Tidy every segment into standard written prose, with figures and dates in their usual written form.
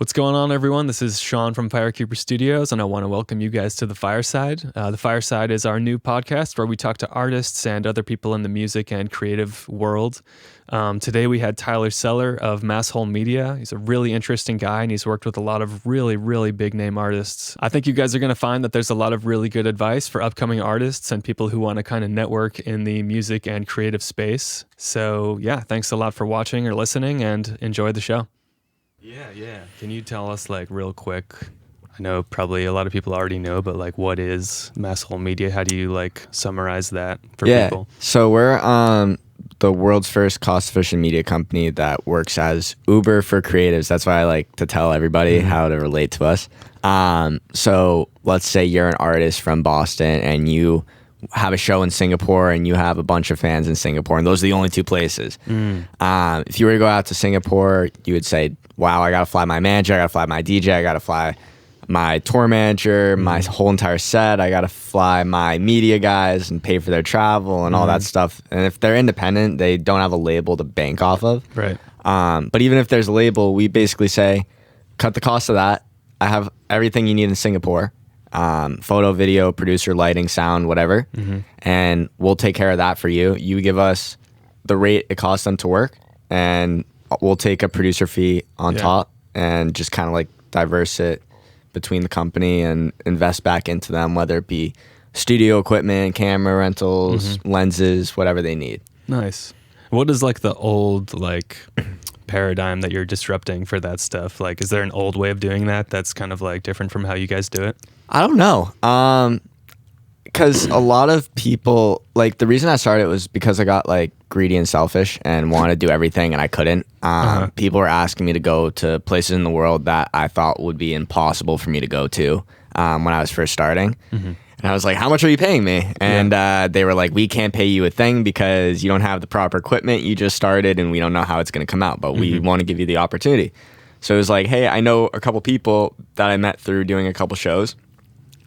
What's going on, everyone? This is Sean from Firekeeper Studios, and I want to welcome you guys to The Fireside. The Fireside is our new podcast where we talk to artists and other people in the music and creative world. Today we had Tyler Seller of Masshole Media. He's a really interesting guy, and he's worked with a lot of really, really big name artists. I think you guys are going to find that there's a lot of really good advice for upcoming artists and people who want to kind of network in the music and creative space. So yeah, thanks a lot for watching or listening, and enjoy the show. Yeah. Can you tell us, like, real quick? I know probably a lot of people already know, but like, what is Masshole Media? How do you like summarize that for people? So we're the world's first cost-efficient media company that works as Uber for creatives. That's why I like to tell everybody how to relate to us. So let's say you're an artist from Boston and you have a show in Singapore and you have a bunch of fans in Singapore, and those are the only two places. If you were to go out to Singapore, you would say, wow, I gotta fly my manager, I gotta fly my DJ, I gotta fly my tour manager, my whole entire set, I gotta fly my media guys and pay for their travel and all that stuff. And if they're independent, they don't have a label to bank off of. Right. But even if there's a label, we basically say, cut the cost of that. I have everything you need in Singapore. Photo, video, producer, lighting, sound, whatever. And we'll take care of that for you. You give us the rate it costs them to work, and we'll take a producer fee on top and just kind of like diverse it between the company and invest back into them, whether it be studio equipment, camera rentals, lenses, whatever they need. Nice. What is like the old like paradigm that you're disrupting for that stuff? Like, is there an old way of doing that that's kind of like different from how you guys do it? I don't know. Because a lot of people, like, the reason I started was because I got like greedy and selfish and wanted to do everything and I couldn't. People were asking me to go to places in the world that I thought would be impossible for me to go to when I was first starting. And I was like, how much are you paying me? And they were like, we can't pay you a thing because you don't have the proper equipment. You just started and we don't know how it's going to come out, but we want to give you the opportunity. So it was like, hey, I know a couple people that I met through doing a couple shows.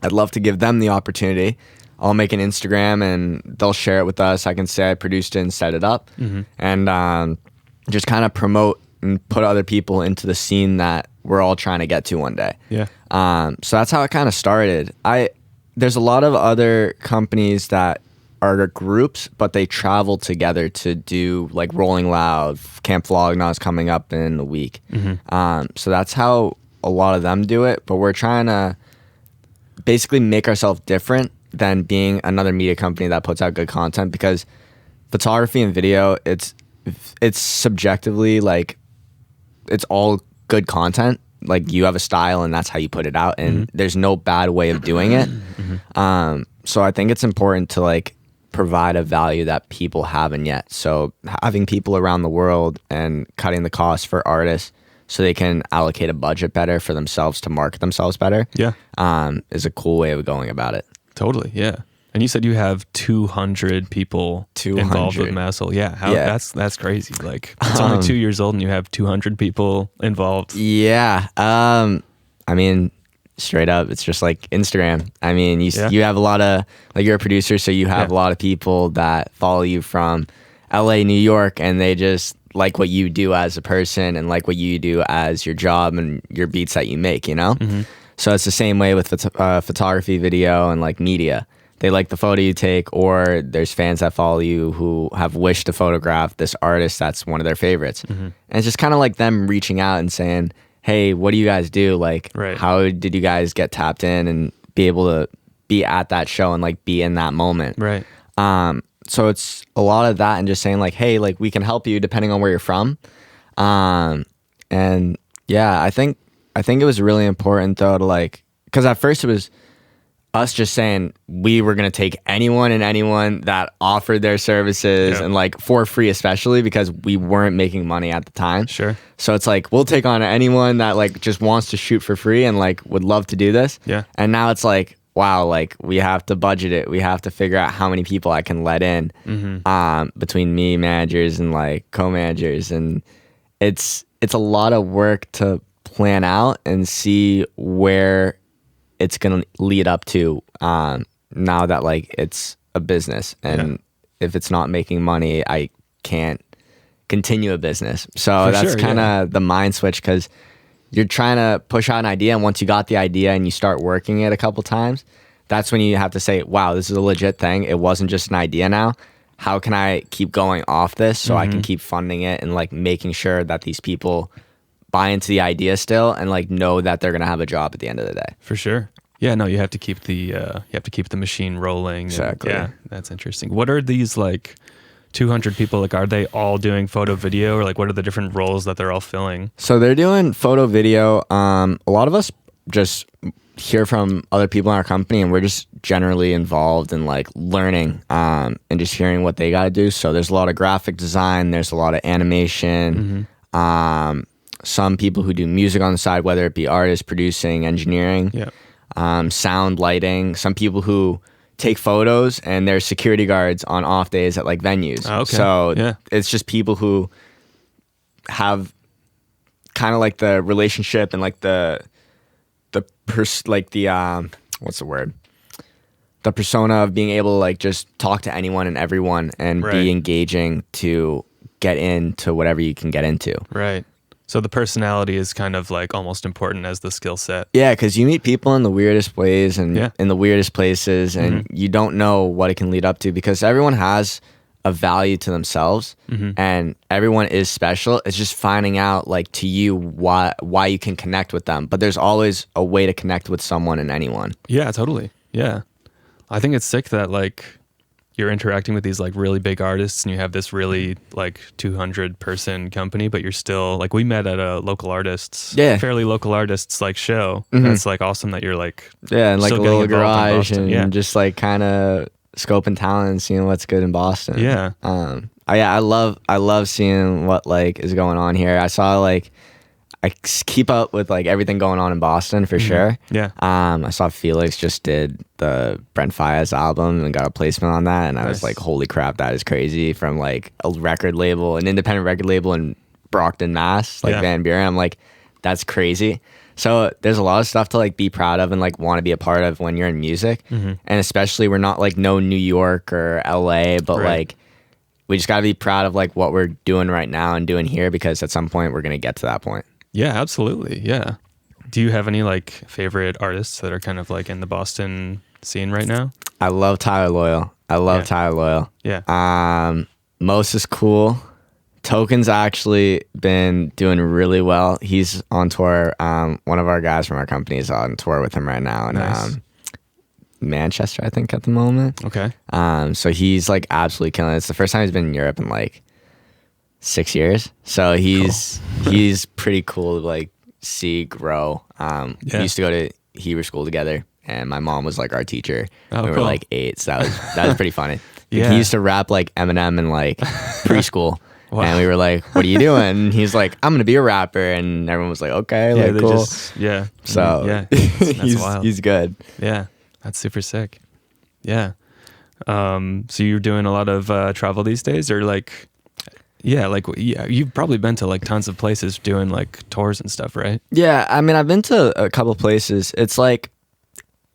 I'd love to give them the opportunity. I'll make an Instagram and they'll share it with us. I can say I produced it and set it up, and just kind of promote and put other people into the scene that we're all trying to get to one day. So that's how it kind of started. There's a lot of other companies that are groups, but they travel together to do like Rolling Loud, Camp Flogna's coming up in a week. So that's how a lot of them do it, but we're trying to basically make ourselves different than being another media company that puts out good content, because photography and video, it's subjectively like it's all good content. Like, you have a style and that's how you put it out, and there's no bad way of doing it. So I think it's important to like provide a value that people haven't yet. So having people around the world and cutting the cost for artists so they can allocate a budget better for themselves to market themselves better is a cool way of going about it. Totally, yeah. And you said you have 200 people involved with Masshole. That's crazy. Like, it's only 2 years old and you have 200 people involved. Yeah. I mean, straight up, it's just like Instagram. I mean, you have a lot of, like, you're a producer, so you have a lot of people that follow you from LA, New York, and they just like what you do as a person and like what you do as your job and your beats that you make, you know? So it's the same way with photography, video, and like media. They like the photo you take, or there's fans that follow you who have wished to photograph this artist that's one of their favorites. And it's just kind of like them reaching out and saying, hey, what do you guys do? Like, how did you guys get tapped in and be able to be at that show and like be in that moment? So it's a lot of that, and just saying like, hey, like, we can help you depending on where you're from. And yeah, I think it was really important though to like, because at first it was us just saying we were going to take anyone that offered their services and like for free, especially because we weren't making money at the time. So it's like, we'll take on anyone that like just wants to shoot for free and like would love to do this. And now it's like, wow, like, we have to budget it. We have to figure out how many people I can let in between me, managers, and like co-managers. And it's a lot of work to plan out and see where it's going to lead up to now that like it's a business. And if it's not making money, I can't continue a business. So that's kind of the mind switch, because you're trying to push out an idea, and once you got the idea and you start working it a couple times, that's when you have to say, wow, this is a legit thing. It wasn't just an idea now. How can I keep going off this so I can keep funding it and like making sure that these people buy into the idea still and like know that they're gonna have a job at the end of the day. For sure. Yeah, no, you have to keep the machine rolling. Exactly. Yeah, that's interesting. What are these like 200 people, like are they all doing photo video, or like what are the different roles that they're all filling? So they're doing photo video. A lot of us just hear from other people in our company, and we're just generally involved in like learning and just hearing what they got to do. So there's a lot of graphic design, there's a lot of animation, some people who do music on the side, whether it be artists, producing, engineering, sound, lighting, some people who take photos and they're security guards on off days at like venues. Oh, okay. So it's just people who have kind of like the relationship and like what's the word? The persona of being able to like just talk to anyone and everyone and be engaging to get into whatever you can get into. Right. So the personality is kind of like almost important as the skill set. Yeah, because you meet people in the weirdest ways and in the weirdest places, and you don't know what it can lead up to, because everyone has a value to themselves and everyone is special. It's just finding out like to you why you can connect with them. But there's always a way to connect with someone and anyone. Yeah, totally. Yeah. I think it's sick that like you're interacting with these like really big artists and you have this really like 200 person company, but you're still like, we met at a local artists, fairly local artists like show. That's like awesome that you're like, and like a little garage and just like kind of scoping talent and seeing what's good in Boston. I love seeing what like is going on here. I saw like, I keep up with like everything going on in Boston for sure. I saw Felix just did the Brent Faiyaz album and got a placement on that, and I was like, holy crap, that is crazy, from like a record label, an independent record label in Brockton, Mass, like Van Buren. I'm like, that's crazy. So there's a lot of stuff to like be proud of and like want to be a part of when you're in music. And especially we're not like no New York or LA, but like we just got to be proud of like what we're doing right now and doing here, because at some point we're going to get to that point. Yeah, absolutely. Yeah. Do you have any like favorite artists that are kind of like in the Boston scene right now? I love Tyler Loyal. Tyler Loyal. Most is cool. Token's actually been doing really well. He's on tour. One of our guys from our company is on tour with him right now in Manchester, I think, at the moment. Okay. So he's like absolutely killing it. It's the first time he's been in Europe in like 6 years. So he's pretty cool to like see grow. We used to go to Hebrew school together, and my mom was like our teacher. We were like 8, so that was pretty funny. He used to rap like Eminem in like preschool. And we were like, what are you doing? And he's like, I'm gonna be a rapper, and everyone was like, okay, like cool. So that's wild. He's good. Yeah, that's super sick. Yeah. So you're doing a lot of travel these days, or like you've probably been to like tons of places doing like tours and stuff, right? Yeah, I mean, I've been to a couple places. It's like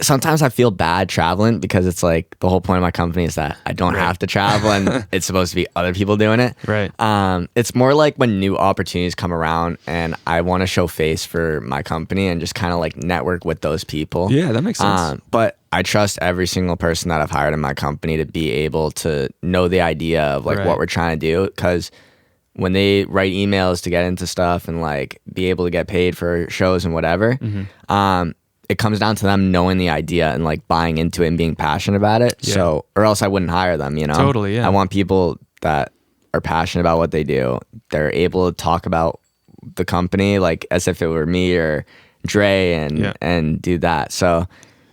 sometimes I feel bad traveling, because it's like the whole point of my company is that I don't have to travel, and it's supposed to be other people doing it. Right. It's more like when new opportunities come around and I want to show face for my company and just kind of like network with those people. Yeah, that makes sense. But I trust every single person that I've hired in my company to be able to know the idea of like what we're trying to do, because when they write emails to get into stuff and like be able to get paid for shows and whatever, it comes down to them knowing the idea and like buying into it and being passionate about it. So, or else I wouldn't hire them, you know? Totally, yeah. I want people that are passionate about what they do. They're able to talk about the company like as if it were me or Dre and do that. So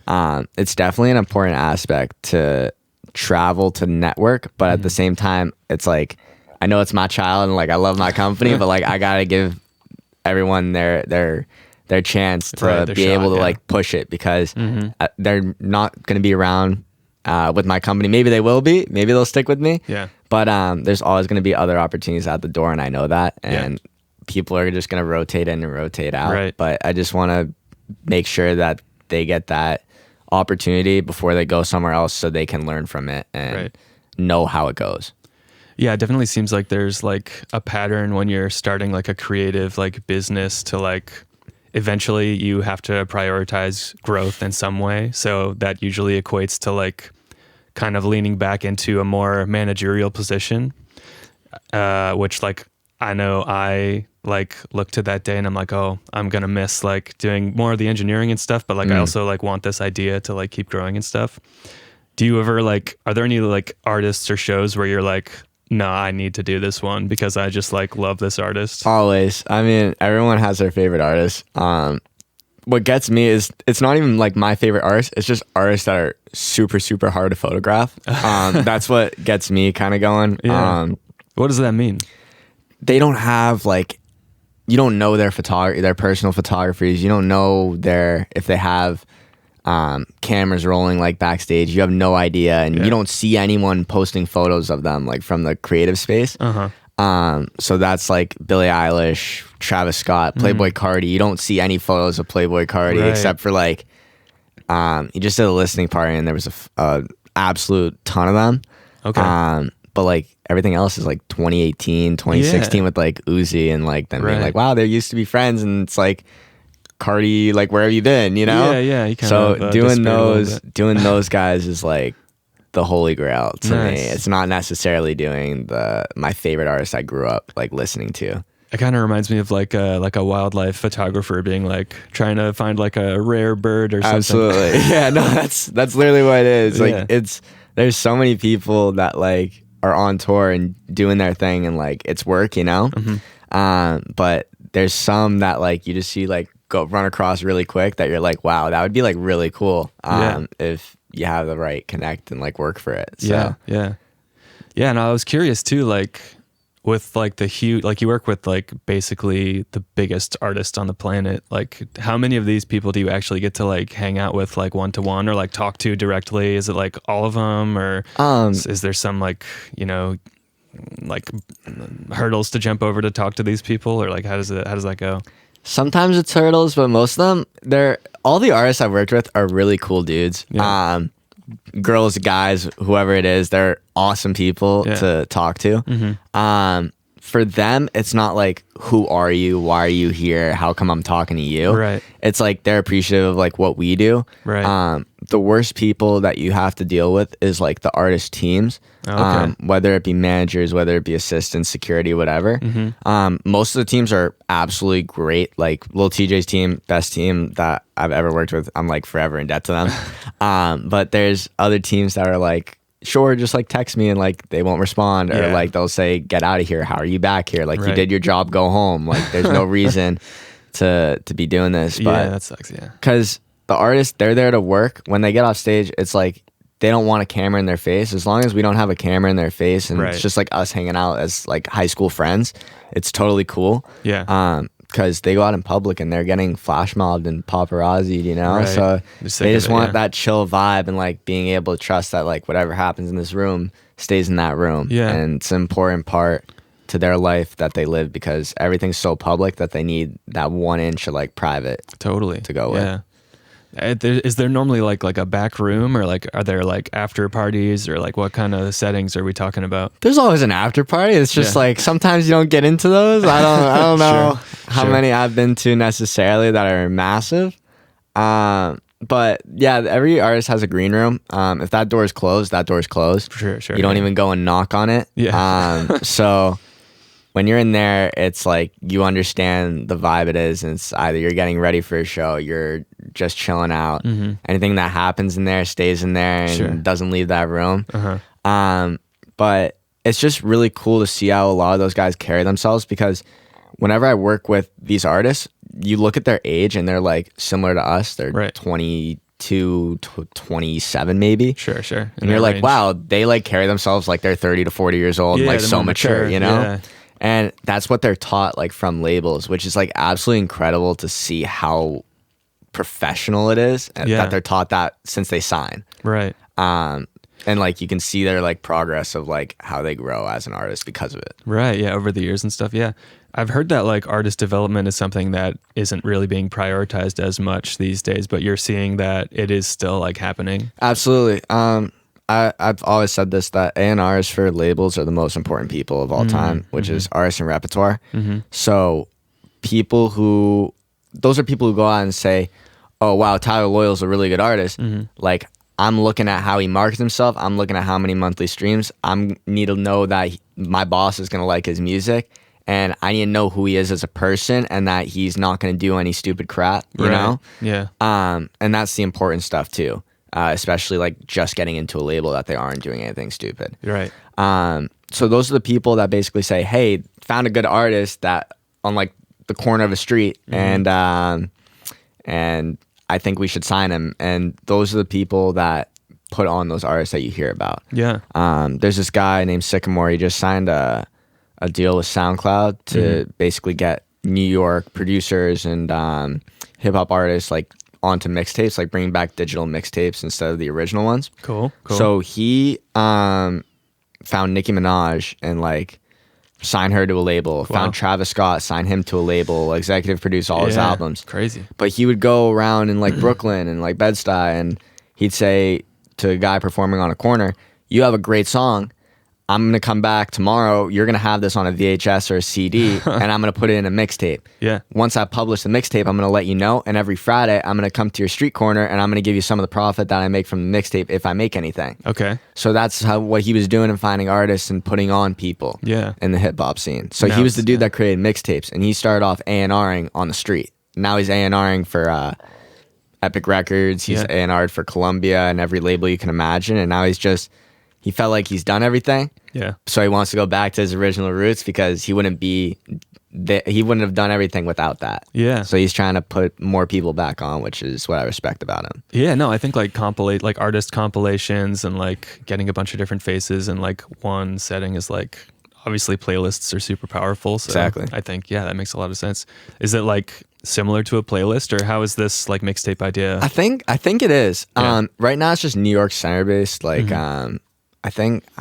it's definitely an important aspect to travel to network, but at the same time, it's like, I know it's my child and like I love my company, but like I gotta give everyone their chance to be able to like push it, because they're not going to be around with my company. Maybe they will be, maybe they'll stick with me. But there's always going to be other opportunities at the door, and I know that. And people are just going to rotate in and rotate out. But I just want to make sure that they get that opportunity before they go somewhere else, so they can learn from it and know how it goes. Yeah, it definitely seems like there's like a pattern when you're starting like a creative like business to like eventually you have to prioritize growth in some way. So that usually equates to like kind of leaning back into a more managerial position, which like I know I like look to that day and I'm like, oh, I'm gonna miss like doing more of the engineering and stuff, but like I also like want this idea to like keep growing and stuff. Do you ever like, are there any like artists or shows where you're like, no, I need to do this one because I just like love this artist? Always. I mean, everyone has their favorite artist. What gets me is it's not even like my favorite artist. It's just artists that are super, super hard to photograph. That's what gets me kind of going. Yeah. What does that mean? They don't have like, you don't know their personal photographies. You don't know if they have cameras rolling like backstage. You have no idea, and you don't see anyone posting photos of them like from the creative space. So that's like Billie Eilish, Travis Scott, Playboy Cardi. You don't see any photos of Playboy Cardi except for like he just did a listening party and there was a absolute ton of them. Okay. But like everything else is like 2018, 2016 with like Uzi and like them being like, wow, they used to be friends, and it's like, Cardi, like, where have you been? You know? Yeah. You so doing those guys is like the holy grail to me. It's not necessarily doing my favorite artist I grew up like listening to. It kind of reminds me of like a wildlife photographer being like trying to find like a rare bird or something. Absolutely. Yeah, no, that's literally what it is. Like there's so many people that like are on tour and doing their thing and like it's work, you know? But there's some that like you just see like run across really quick that you're like, wow, that would be like really cool if you have the right connect and like work for it. So. Yeah. And I was curious too, like with like the huge, like you work with like basically the biggest artist on the planet. Like how many of these people do you actually get to like hang out with like one-to-one or like talk to directly? Is it like all of them, or is there some like, you know, like hurdles to jump over to talk to these people, or like how does that go? Sometimes it's hurdles, but most of them, all the artists I've worked with are really cool dudes. Girls, guys, whoever it is, they're awesome people to talk to. For them, it's not like, who are you? Why are you here? How come I'm talking to you? Right. It's like they're appreciative of like what we do. Right. The worst people that you have to deal with is like the artist teams. Whether it be managers, whether it be assistants, security, whatever. Most of the teams are absolutely great. Like Lil TJ's team, best team that I've ever worked with. I'm like forever in debt to them. But there's other teams that are like, sure, just like text me and like they won't respond, or like they'll say, get out of here. How are you back here? Like you did your job, go home. Like there's no reason to be doing this. But that sucks. Yeah. Because the artists, they're there to work. When they get off stage, it's like they don't want a camera in their face. As long as we don't have a camera in their face and it's just like us hanging out as like high school friends, it's totally cool. Yeah. Because they go out in public and they're getting flash mobbed and paparazzi'd, you know? So they just want that chill vibe and like being able to trust that like whatever happens in this room stays in that room. Yeah. And it's an important part to their life that they live, because everything's so public that they need that 1 inch of like private to go with. Yeah. Is there normally like a back room, or like are there like after parties, or like what kind of settings are we talking about? There's always an after party. It's just like sometimes you don't get into those. I don't know how many I've been to necessarily that are massive. But yeah, every artist has a green room. If that door is closed, that door is closed. Sure. You don't even go and knock on it. Yeah. So when you're in there, it's like you understand the vibe it is, and it's either you're getting ready for a show, you're just chilling out. Anything that happens in there stays in there and doesn't leave that room. But it's just really cool to see how a lot of those guys carry themselves, because whenever I work with these artists, you look at their age and they're like similar to us. They're 22 to 27 maybe. Sure. And you're like, wow, they like carry themselves like they're 30 to 40 years old, like so mature, you know? Yeah. And that's what they're taught like from labels, which is like absolutely incredible to see how professional it is that they're taught that since they sign. Right. And like you can see their like progress of like how they grow as an artist because of it. Right. Yeah. Over the years and stuff. Yeah. I've heard that like artist development is something that isn't really being prioritized as much these days, but you're seeing that it is still like happening. Absolutely. I've always said this, that A&Rs for labels are the most important people of all time, which is artists and repertoire. So people who those are people who go out and say, oh wow, Tyler Loyal's a really good artist. Like, I'm looking at how he markets himself. I'm looking at how many monthly streams. Need to know that my boss is going to like his music, and I need to know who he is as a person, and that he's not going to do any stupid crap, you know? Yeah. And that's the important stuff too, especially like just getting into a label that they aren't doing anything stupid. Right. So those are the people that basically say, hey, found a good artist that on like the corner of a street, and I think we should sign him. And those are the people that put on those artists that you hear about. Yeah. There's this guy named Sycamore. He just signed a deal with SoundCloud to basically get New York producers and hip hop artists like onto mixtapes, like bringing back digital mixtapes instead of the original ones. Cool. So he found Nicki Minaj and like signed her to a label. Found Travis Scott, signed him to a label, executive produced all his albums. Crazy. But he would go around in like Brooklyn and like Bed-Stuy, and he'd say to a guy performing on a corner, you have a great song. I'm going to come back tomorrow. You're going to have this on a VHS or a CD, and I'm going to put it in a mixtape. Yeah. Once I publish the mixtape, I'm going to let you know. And every Friday, I'm going to come to your street corner, and I'm going to give you some of the profit that I make from the mixtape if I make anything. Okay. So that's what he was doing and finding artists and putting on people in the hip hop scene. So he was the dude that created mixtapes, and he started off A&Ring on the street. Now he's A&Ring for Epic Records. He's A&R'd for Columbia and every label you can imagine. And now he felt like he's done everything. Yeah. So he wants to go back to his original roots because he wouldn't have done everything without that. Yeah. So he's trying to put more people back on, which is what I respect about him. Yeah, no, I think like artist compilations and like getting a bunch of different faces in like one setting is like, obviously playlists are super powerful. So exactly. I think, yeah, that makes a lot of sense. Is it like similar to a playlist, or how is this like mixtape idea? I think it is. Yeah. Right now it's just New York center based. Like, I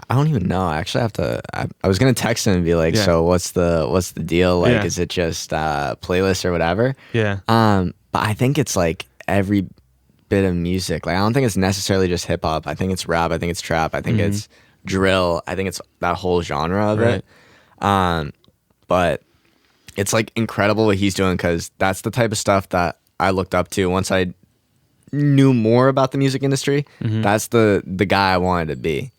don't even know. I actually have to. I was gonna text him and be like, "So what's the deal? Like, is it just playlist or whatever?" Yeah. But I think it's like every bit of music. Like, I don't think it's necessarily just hip hop. I think it's rap. I think it's trap. I think it's drill. I think it's that whole genre of it. But it's like incredible what he's doing, because that's the type of stuff that I looked up to once I knew more about the music industry. That's the guy I wanted to be.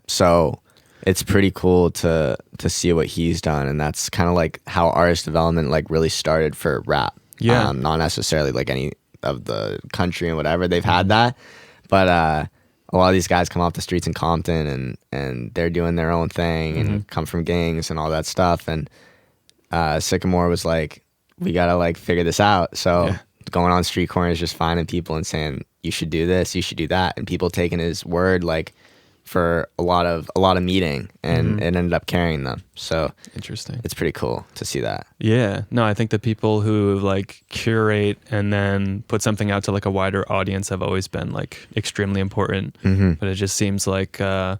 So it's pretty cool to see what he's done, and that's kind of like how artist development like really started for rap. Not necessarily like any of the country and whatever, they've had that, but a lot of these guys come off the streets in Compton and they're doing their own thing and come from gangs and all that stuff. And Sycamore was like, we gotta like figure this out. So going on street corners, just finding people and saying, you should do this, you should do that, and people taking his word like for a lot of meeting, and it ended up carrying them. So interesting. It's pretty cool to see that. Yeah. No, I think the people who like curate and then put something out to like a wider audience have always been like extremely important. But it just seems like the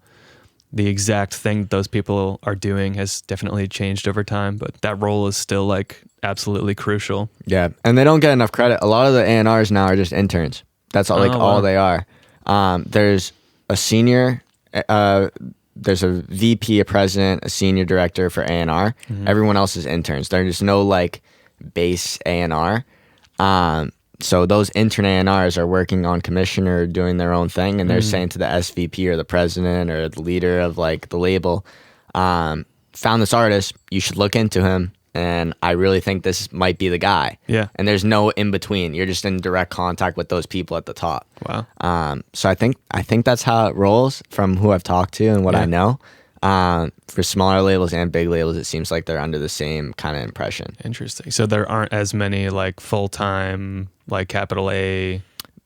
exact thing those people are doing has definitely changed over time, but that role is still like absolutely crucial. Yeah. And they don't get enough credit. A lot of the A&Rs now are just interns. That's all, all they are. There's a senior, there's a VP, a president, a senior director for A&R. Everyone else is interns. There's no like base A&R. So those intern A&Rs are working on commission or doing their own thing, and they're saying to the SVP or the president or the leader of like the label, found this artist, you should look into him, and I really think this might be the guy. Yeah. And there's no in between. You're just in direct contact with those people at the top. Wow. So I think that's how it rolls from who I've talked to and what I know. For smaller labels and big labels, it seems like they're under the same kind of impression. Interesting. So there aren't as many like full-time, like capital A,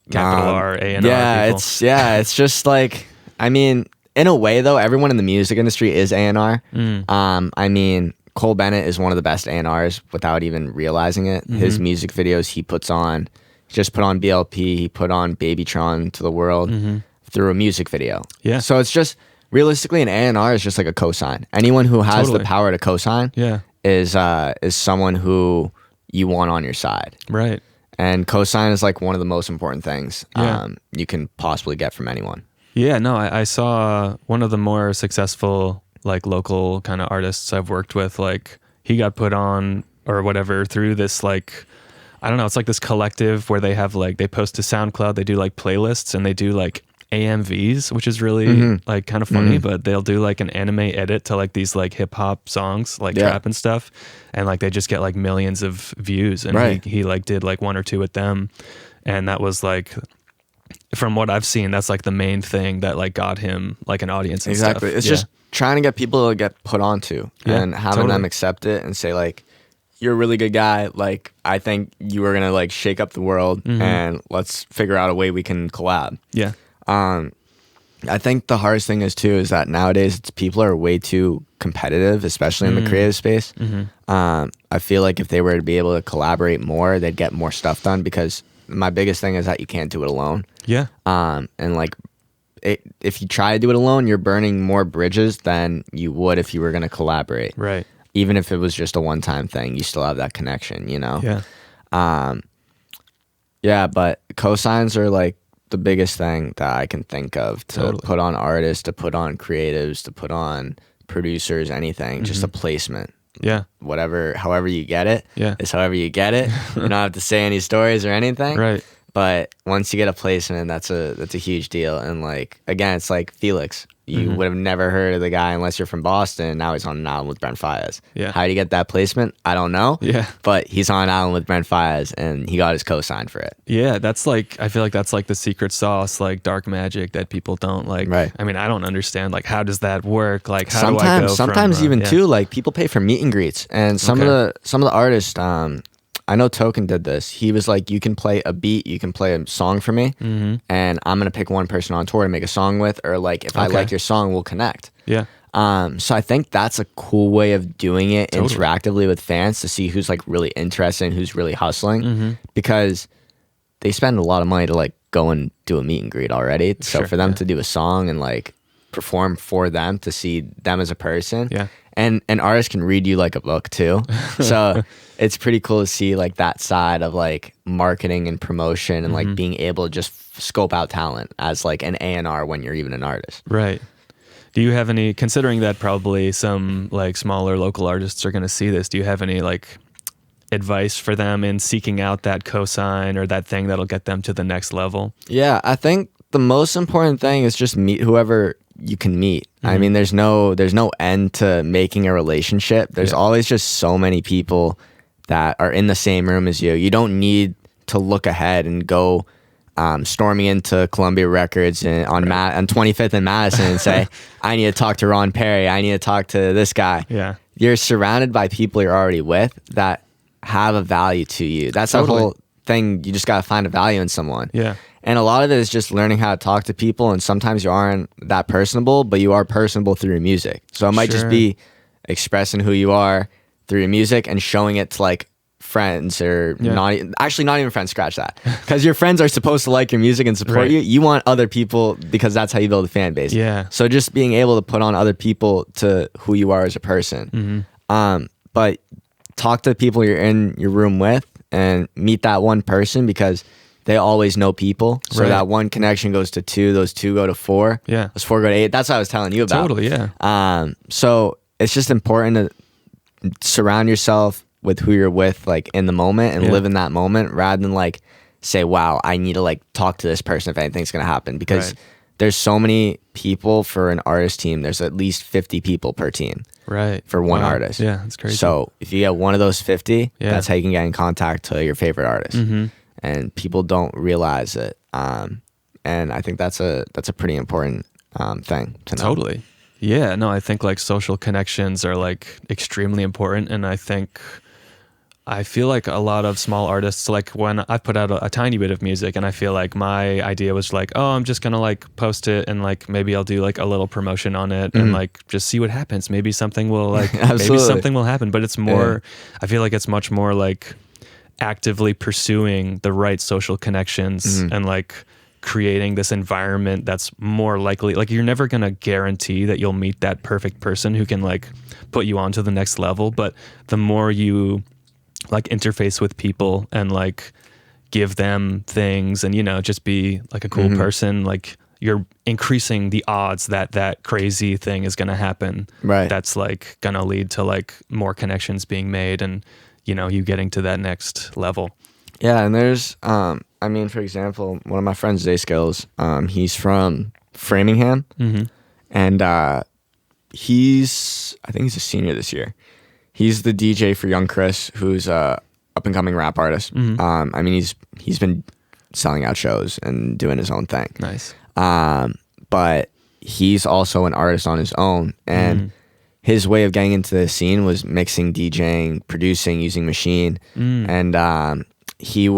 capital R, A&R people. It's just like, I mean, in a way though, everyone in the music industry is A&R. I mean, Cole Bennett is one of the best A&Rs without even realizing it. His music videos he puts on, he just put on BLP, he put on Babytron to the world through a music video. Yeah. So it's just, realistically, an A&R is just like a cosign. Anyone who has the power to cosign is someone who you want on your side. Right. And cosign is like one of the most important things you can possibly get from anyone. Yeah, no, I saw one of the more successful like local kind of artists I've worked with, like he got put on or whatever through this like I don't know, it's like this collective where they have like, they post to SoundCloud, they do like playlists and they do like AMVs, which is really like kind of funny, but they'll do like an anime edit to like these like hip hop songs, like trap and stuff. And like, they just get like millions of views. And he like did like 1 or 2 with them. And that was like, from what I've seen, that's like the main thing that like got him like an audience and exactly. stuff. It's just trying to get people to get put onto and having them accept it and say like, you're a really good guy. Like, I think you are going to like shake up the world and let's figure out a way we can collab. Yeah. I think the hardest thing is too, is that nowadays people are way too competitive, especially in the creative space. I feel like if they were to be able to collaborate more, they'd get more stuff done, because my biggest thing is that you can't do it alone. Yeah. And like, if you try to do it alone, you're burning more bridges than you would if you were going to collaborate. Right. Even if it was just a one-time thing, you still have that connection, you know? Yeah. Yeah, but cosigns are like the biggest thing that I can think of to put on artists, to put on creatives, to put on producers, anything, just a placement. Yeah. Whatever, however you get it, is however you get it. You don't have to say any stories or anything. Right. But once you get a placement, that's a huge deal. And like, again, it's like Felix. You would have never heard of the guy unless you're from Boston. Now he's on an album with Brent Faiyaz. Yeah. How did he get that placement? I don't know. Yeah. But he's on an album with Brent Faiyaz, and he got his cosign for it. Yeah, that's like, I feel like that's like the secret sauce, like dark magic that people don't like. Right. I mean, I don't understand, like, how does that work? Like, how sometimes, do I go sometimes from, even too, like people pay for meet and greets, and some of the artists, I know Token did this. He was like, you can play a beat, you can play a song for me, and I'm gonna pick one person on tour to make a song with, or like if I like your song, we'll connect. Yeah. So I think that's a cool way of doing it interactively with fans, to see who's like really interested and who's really hustling, because they spend a lot of money to like go and do a meet and greet already. So for them to do a song and like perform for them, to see them as a person. Yeah. And an artist can read you like a book too. So it's pretty cool to see like that side of like marketing and promotion, and like being able to just scope out talent as like an A&R when you're even an artist. Right. Do you have any, considering that probably some like smaller local artists are going to see this, do you have any like advice for them in seeking out that cosign or that thing that'll get them to the next level? Yeah, I think the most important thing is just meet whoever you can meet. I mean, there's no end to making a relationship. There's always just so many people that are in the same room as you. You don't need to look ahead and go storming into Columbia Records and on 25th and Madison and say, I need to talk to Ron Perry, I need to talk to this guy. Yeah. You're surrounded by people you're already with that have a value to you. That's the whole thing. You just got to find a value in someone. Yeah. And a lot of it is just learning how to talk to people. And sometimes you aren't that personable, but you are personable through your music. So it might just be expressing who you are through your music and showing it to like friends, or not even friends, scratch that. Because your friends are supposed to like your music and support you. You want other people, because that's how you build a fan base. Yeah. So just being able to put on other people to who you are as a person. But talk to the people you're in your room with and meet that one person, because they always know people. So that one connection goes to 2, those 2 go to 4. Yeah. Those 4 go to 8. That's what I was telling you about. Totally, yeah. So it's just important to surround yourself with who you're with, like in the moment, and live in that moment, rather than like say, wow, I need to like talk to this person if anything's going to happen, because there's so many people for an artist team. There's at least 50 people per team. Right. For one artist. Yeah, that's crazy. So if you get one of those 50, that's how you can get in contact to your favorite artist. And people don't realize it. And I think that's a pretty important thing to know. Totally. Yeah, no, I think like social connections are like extremely important. And I feel like a lot of small artists, like when I put out a tiny bit of music, and I feel like my idea was like, oh, I'm just going to like post it, and like maybe I'll do like a little promotion on it and like just see what happens. Maybe something will like, maybe something will happen. But it's more, I feel like it's much more like actively pursuing the right social connections and like creating this environment that's more likely, like you're never going to guarantee that you'll meet that perfect person who can like put you on to the next level. But the more you like interface with people and like give them things and, you know, just be like a cool person, like you're increasing the odds that that crazy thing is going to happen. Right. That's like going to lead to like more connections being made and, you know, you getting to that next level. Yeah, and there's I mean, for example, one of my friends, Zay Skills, he's from Framingham, and I think he's a senior this year. He's the DJ for Young Chris, who's a up and coming rap artist. I mean, he's been selling out shows and doing his own thing. Nice. But he's also an artist on his own, and his way of getting into the scene was mixing, DJing, producing, using Machine, and he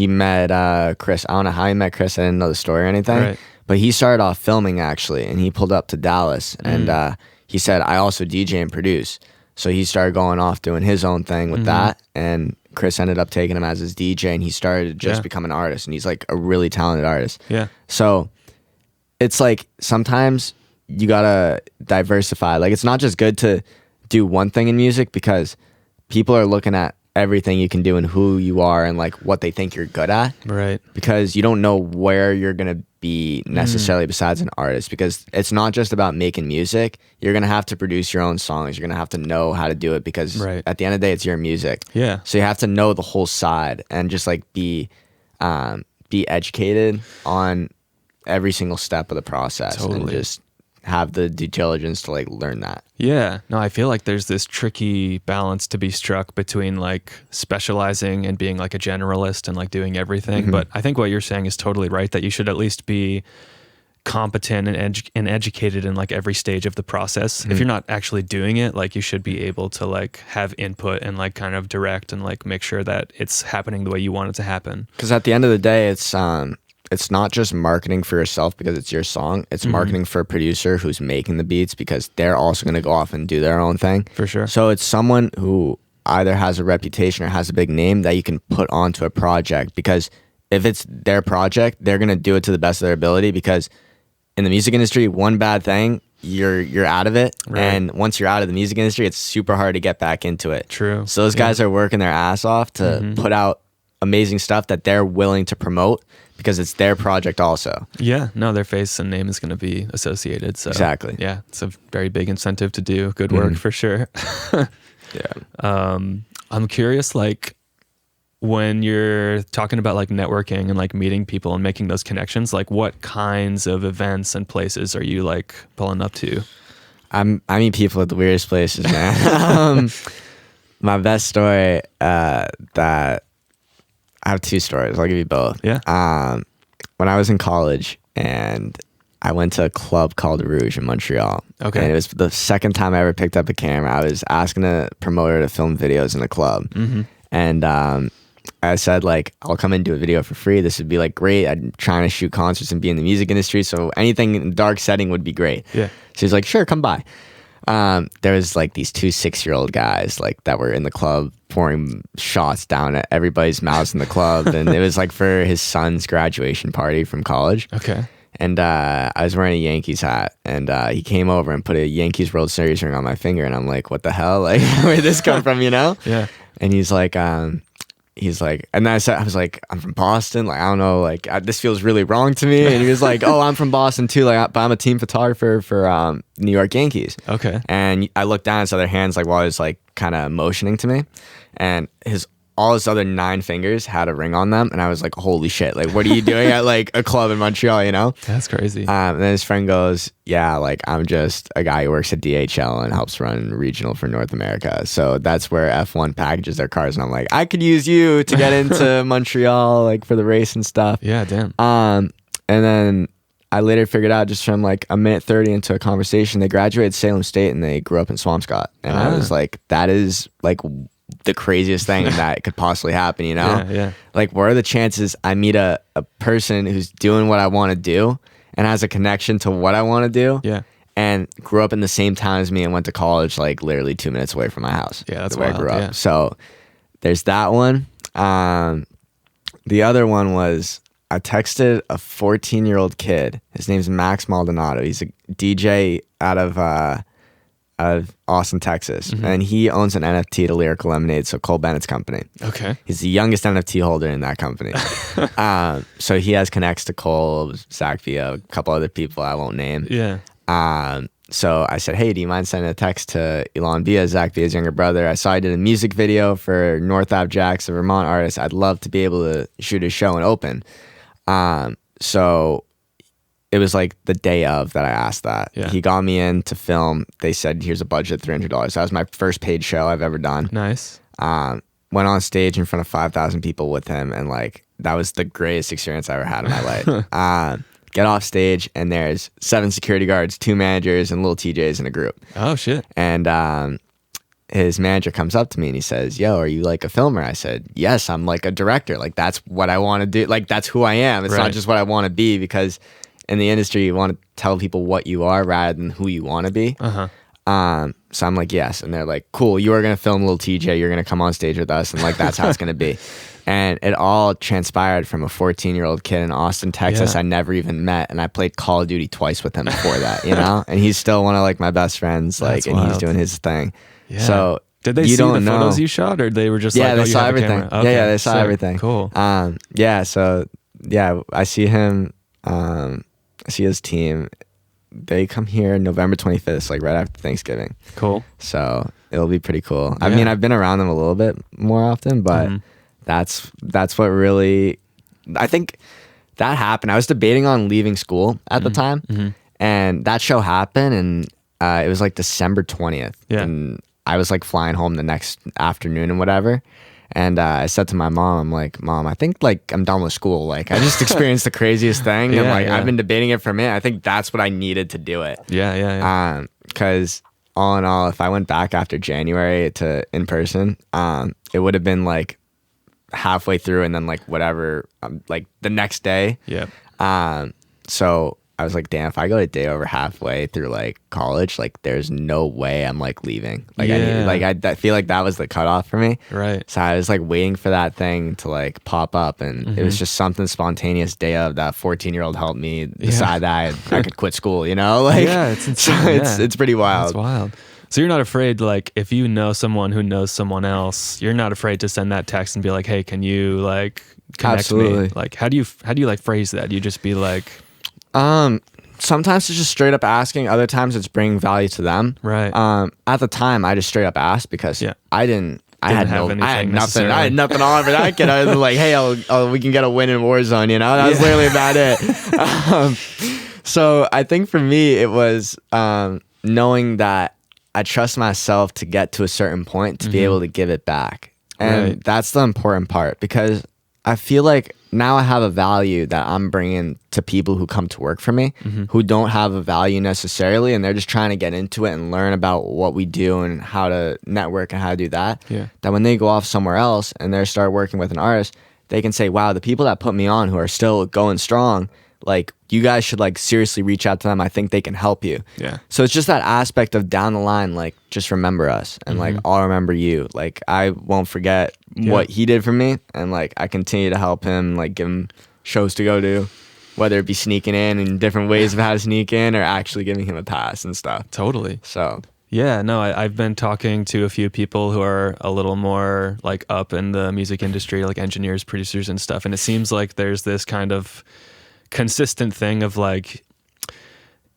met Chris. I don't know how he met Chris. I didn't know the story or anything, Right. but he started off filming actually, and he pulled up to Dallas, and he said, I also DJ and produce. So he started going off doing his own thing with that, and Chris ended up taking him as his DJ, and he started to just become an artist, and he's like a really talented artist. Yeah. So it's like sometimes you gotta diversify. Like, it's not just good to do one thing in music, because people are looking at everything you can do and who you are and like what they think you're good at. Right. Because you don't know where you're gonna be necessarily besides an artist, because it's not just about making music. You're gonna have to produce your own songs. You're gonna have to know how to do it, because at the end of the day, it's your music. Yeah. So you have to know the whole side and just like be educated on every single step of the process, and just have the due diligence to like learn that. Yeah. No, I feel like there's this tricky balance to be struck between like specializing and being like a generalist and like doing everything. But I think what you're saying is totally right, that you should at least be competent and educated in like every stage of the process. If you're not actually doing it, like you should be able to like have input and like kind of direct and like make sure that it's happening the way you want it to happen. Because at the end of the day, it's not just marketing for yourself because it's your song. It's marketing for a producer who's making the beats, because they're also going to go off and do their own thing. For sure. So it's someone who either has a reputation or has a big name that you can put onto a project, because if it's their project, they're going to do it to the best of their ability, because in the music industry, one bad thing, you're out of it. Right. And once you're out of the music industry, it's super hard to get back into it. True. So those guys are working their ass off to put out amazing stuff that they're willing to promote, because it's their project also. Yeah, no, their face and name is going to be associated. So Exactly. yeah, it's a very big incentive to do good work for sure. Yeah. I'm curious, like when you're talking about like networking and like meeting people and making those connections, like what kinds of events and places are you like pulling up to? I meet people at the weirdest places, man. My best story that I have two stories. I'll give you both. Yeah. When I was in college, and I went to a club called Rouge in Montreal. Okay. And it was the second time I ever picked up a camera. I was asking a promoter to film videos in the club. And I said, like, I'll come and do a video for free. This would be like great. I'm trying to shoot concerts and be in the music industry, so anything in a dark setting would be great. Yeah. So he's like, sure, come by. There was like these two 6-year-old guys like that were in the club pouring shots down at everybody's mouths in the club, and it was like for his son's graduation party from college. Okay. And I was wearing a Yankees hat, and he came over and put a Yankees World Series ring on my finger, and I'm like, what the hell? Like, where'd this come from, you know? Yeah. And he's like, and then I was like, I'm from Boston. Like, I don't know, like, this feels really wrong to me. And he was like, oh, I'm from Boston too. Like, but I'm a team photographer for New York Yankees. Okay. And I looked down at his other hands, like, while he was like kind of motioning to me, and all his other 9 fingers had a ring on them, and I was like, holy shit, like, what are you doing at like a club in Montreal, you know? That's crazy. And then his friend goes, yeah, like, I'm just a guy who works at DHL and helps run regional for North America. So that's where F1 packages their cars. And I'm like, I could use you to get into Montreal, like, for the race and stuff. Yeah, damn. And then I later figured out, just from like a minute 30 into a conversation, they graduated Salem State and they grew up in Swampscott. And I was like, that is like the craziest thing that could possibly happen, you know? Yeah. Like, what are the chances I meet a person who's doing what I want to do and has a connection to what I want to do? Yeah. And grew up in the same town as me and went to college like literally 2 minutes away from my house. Yeah, that's where wild, I grew up. yeah. So there's that one. The other one was, I texted a 14-year-old kid. His name's Max Maldonado. He's a DJ out of Austin, Texas. And he owns an NFT to Lyrical Lemonade, so Cole Bennett's company. Okay. He's the youngest NFT holder in that company. So he has connects to Cole, Zach Villa, a couple other people I won't name. Yeah. So I said, hey, do you mind sending a text to Elon Via, Zach Via's younger brother? I saw I did a music video for North Ave Jacks, a Vermont artist. I'd love to be able to shoot his show and open. So it was like the day of that I asked that. Yeah. He got me in to film. They said, here's a budget of $300. That was my first paid show I've ever done. Nice. Went on stage in front of 5,000 people with him, and like that was the greatest experience I ever had in my life. Get off stage, and there's 7 security guards, 2 managers, and little TJs in a group. Oh shit. And his manager comes up to me and he says, yo, are you like a filmer? I said, yes, I'm like a director. Like that's what I want to do. Like that's who I am. It's Right. not just what I want to be, because in the industry you want to tell people what you are rather than who you want to be. So I'm like, yes. And they're like, cool, you are going to film little TJ. You're going to come on stage with us. And like, that's how it's going to be. And it all transpired from a 14-year-old kid in Austin, Texas. Yeah. I never even met. And I played Call of Duty twice with him before that, you know? And he's still one of like my best friends. Like, That's and he's wild. doing his thing. Yeah. So Did they you see don't the photos know. you shot, or they were just Yeah, like, they oh, you saw have a everything. camera? Okay, Yeah, they saw sick. everything. Cool. Yeah, so yeah, I see him. I see his team. They come here November 25th, like right after Thanksgiving. Cool. So it'll be pretty cool. I Yeah. mean, I've been around them a little bit more often, but that's what really, I think that happened. I was debating on leaving school at the time, and that show happened, and it was like December 20th. Yeah. And I was like flying home the next afternoon and whatever. And I said to my mom, I'm like, Mom, I think like I'm done with school. Like I just experienced the craziest thing. And Yeah, like yeah. I've been debating it for a minute. I think that's what I needed to do it. Yeah. Because all in all, if I went back after January to in person, it would have been like halfway through and then like whatever, like the next day. Yeah. So I was like, damn, if I go a day over halfway through like college, like there's no way I'm like leaving. Like Yeah. I feel like that was the cutoff for me. Right. So I was like waiting for that thing to like pop up, and it was just something spontaneous day of that 14-year-old helped me decide that I could quit school, you know? Like, Yeah, it's insane. so Yeah. it's pretty wild. That's wild. So you're not afraid, like, if you know someone who knows someone else, you're not afraid to send that text and be like, hey, can you like connect me? Absolutely. Like, how do you like phrase that? You just be like, Sometimes it's just straight up asking. Other times it's bringing value to them. right. At the time, I just straight up asked because Yeah. I had have anything nothing. necessarily. I had nothing on for that kid. I was like, hey, we can get a win in Warzone. You know, that was literally about it. So I think for me, it was knowing that I trust myself to get to a certain point to be able to give it back, and Right. that's the important part, because I feel like now I have a value that I'm bringing to people who come to work for me, who don't have a value necessarily, and they're just trying to get into it and learn about what we do and how to network and how to do that. Yeah. That when they go off somewhere else and they start working with an artist, they can say, wow, the people that put me on who are still going strong, like you guys should like seriously reach out to them. I think they can help you. Yeah. So it's just that aspect of down the line, like just remember us, and like I'll remember you. Like I won't forget what he did for me, and like I continue to help him, like give him shows to go to, whether it be sneaking in and different ways of how to sneak in, or actually giving him a pass and stuff. Totally. So Yeah, no, I've been talking to a few people who are a little more like up in the music industry, like engineers, producers and stuff. And it seems like there's this kind of consistent thing of like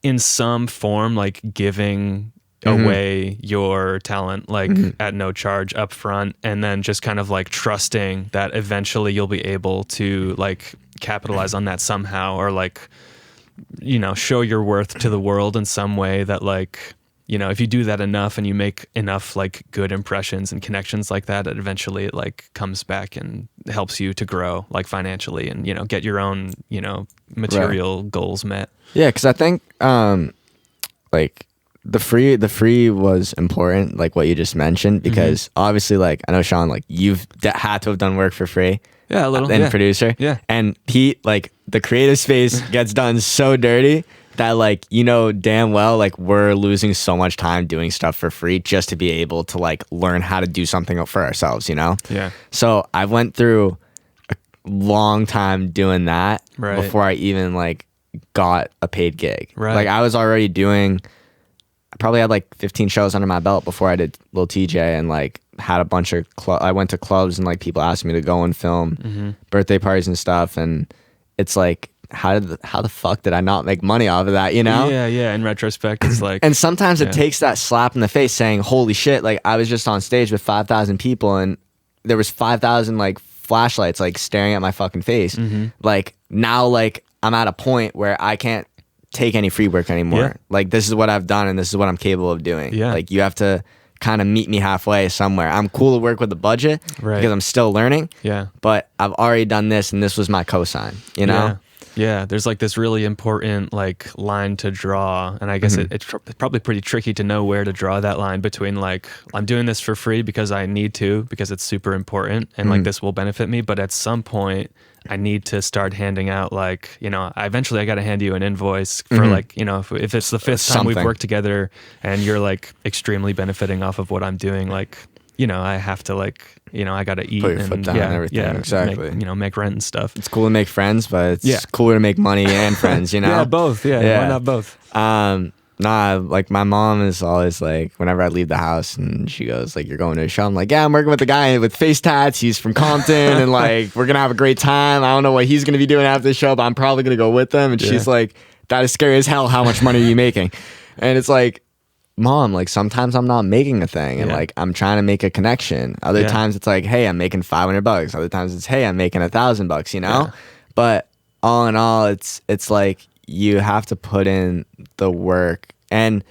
in some form, like giving away your talent, like at no charge up front, and then just kind of like trusting that eventually you'll be able to like capitalize on that somehow, or like, you know, show your worth to the world in some way that like, you know, if you do that enough and you make enough like good impressions and connections like that, it eventually it like comes back and helps you to grow like financially and, you know, get your own, you know, material goals met. yeah, because I think like the free was important, like what you just mentioned, because obviously, like I know Sean, like you've had to have done work for free. Yeah, a little. And Yeah. producer. Yeah. And Pete, like the creative space gets done so dirty that like, you know, damn well, like we're losing so much time doing stuff for free just to be able to like learn how to do something for ourselves, you know? Yeah. So I went through a long time doing that Right. before I even like got a paid gig. Right. Like I was already doing, I probably had like 15 shows under my belt before I did Lil TJ, and like had a bunch of I went to clubs and like people asked me to go and film birthday parties and stuff, and it's like how the fuck did I not make money off of that, you know? Yeah. In retrospect, it's like, and sometimes it takes that slap in the face saying, holy shit, like I was just on stage with 5,000 people and there was 5,000 like flashlights like staring at my fucking face. Like now, like I'm at a point where I can't take any free work anymore. Yeah. Like this is what I've done and this is what I'm capable of doing. Yeah. Like you have to kind of meet me halfway somewhere. I'm cool to work with the budget because I'm still learning. Yeah. But I've already done this and this was my cosign, you know? Yeah. There's like this really important like line to draw. And I guess it's probably pretty tricky to know where to draw that line between like, I'm doing this for free because I need to, because it's super important and like this will benefit me. But at some point I need to start handing out like, you know, I got to hand you an invoice for like, you know, if it's the fifth time we've worked together and you're like extremely benefiting off of what I'm doing, like, you know, I have to like, you know, I got to eat put your foot down and everything. Yeah, exactly. Make rent and stuff. It's cool to make friends, but it's cooler to make money and friends, you know? Yeah, both. Yeah. Why not both? Nah, like my mom is always like, whenever I leave the house and she goes like, you're going to a show. I'm like, yeah, I'm working with a guy with face tats. He's from Compton and like, we're going to have a great time. I don't know what he's going to be doing after the show, but I'm probably going to go with them. And she's like, that is scary as hell. How much money are you making? And it's like, Mom, like sometimes I'm not making a thing and like I'm trying to make a connection. Other times it's like, hey, I'm making $500. Other times it's, hey, I'm making $1,000, you know? But all in all, it's like you have to put in the work. And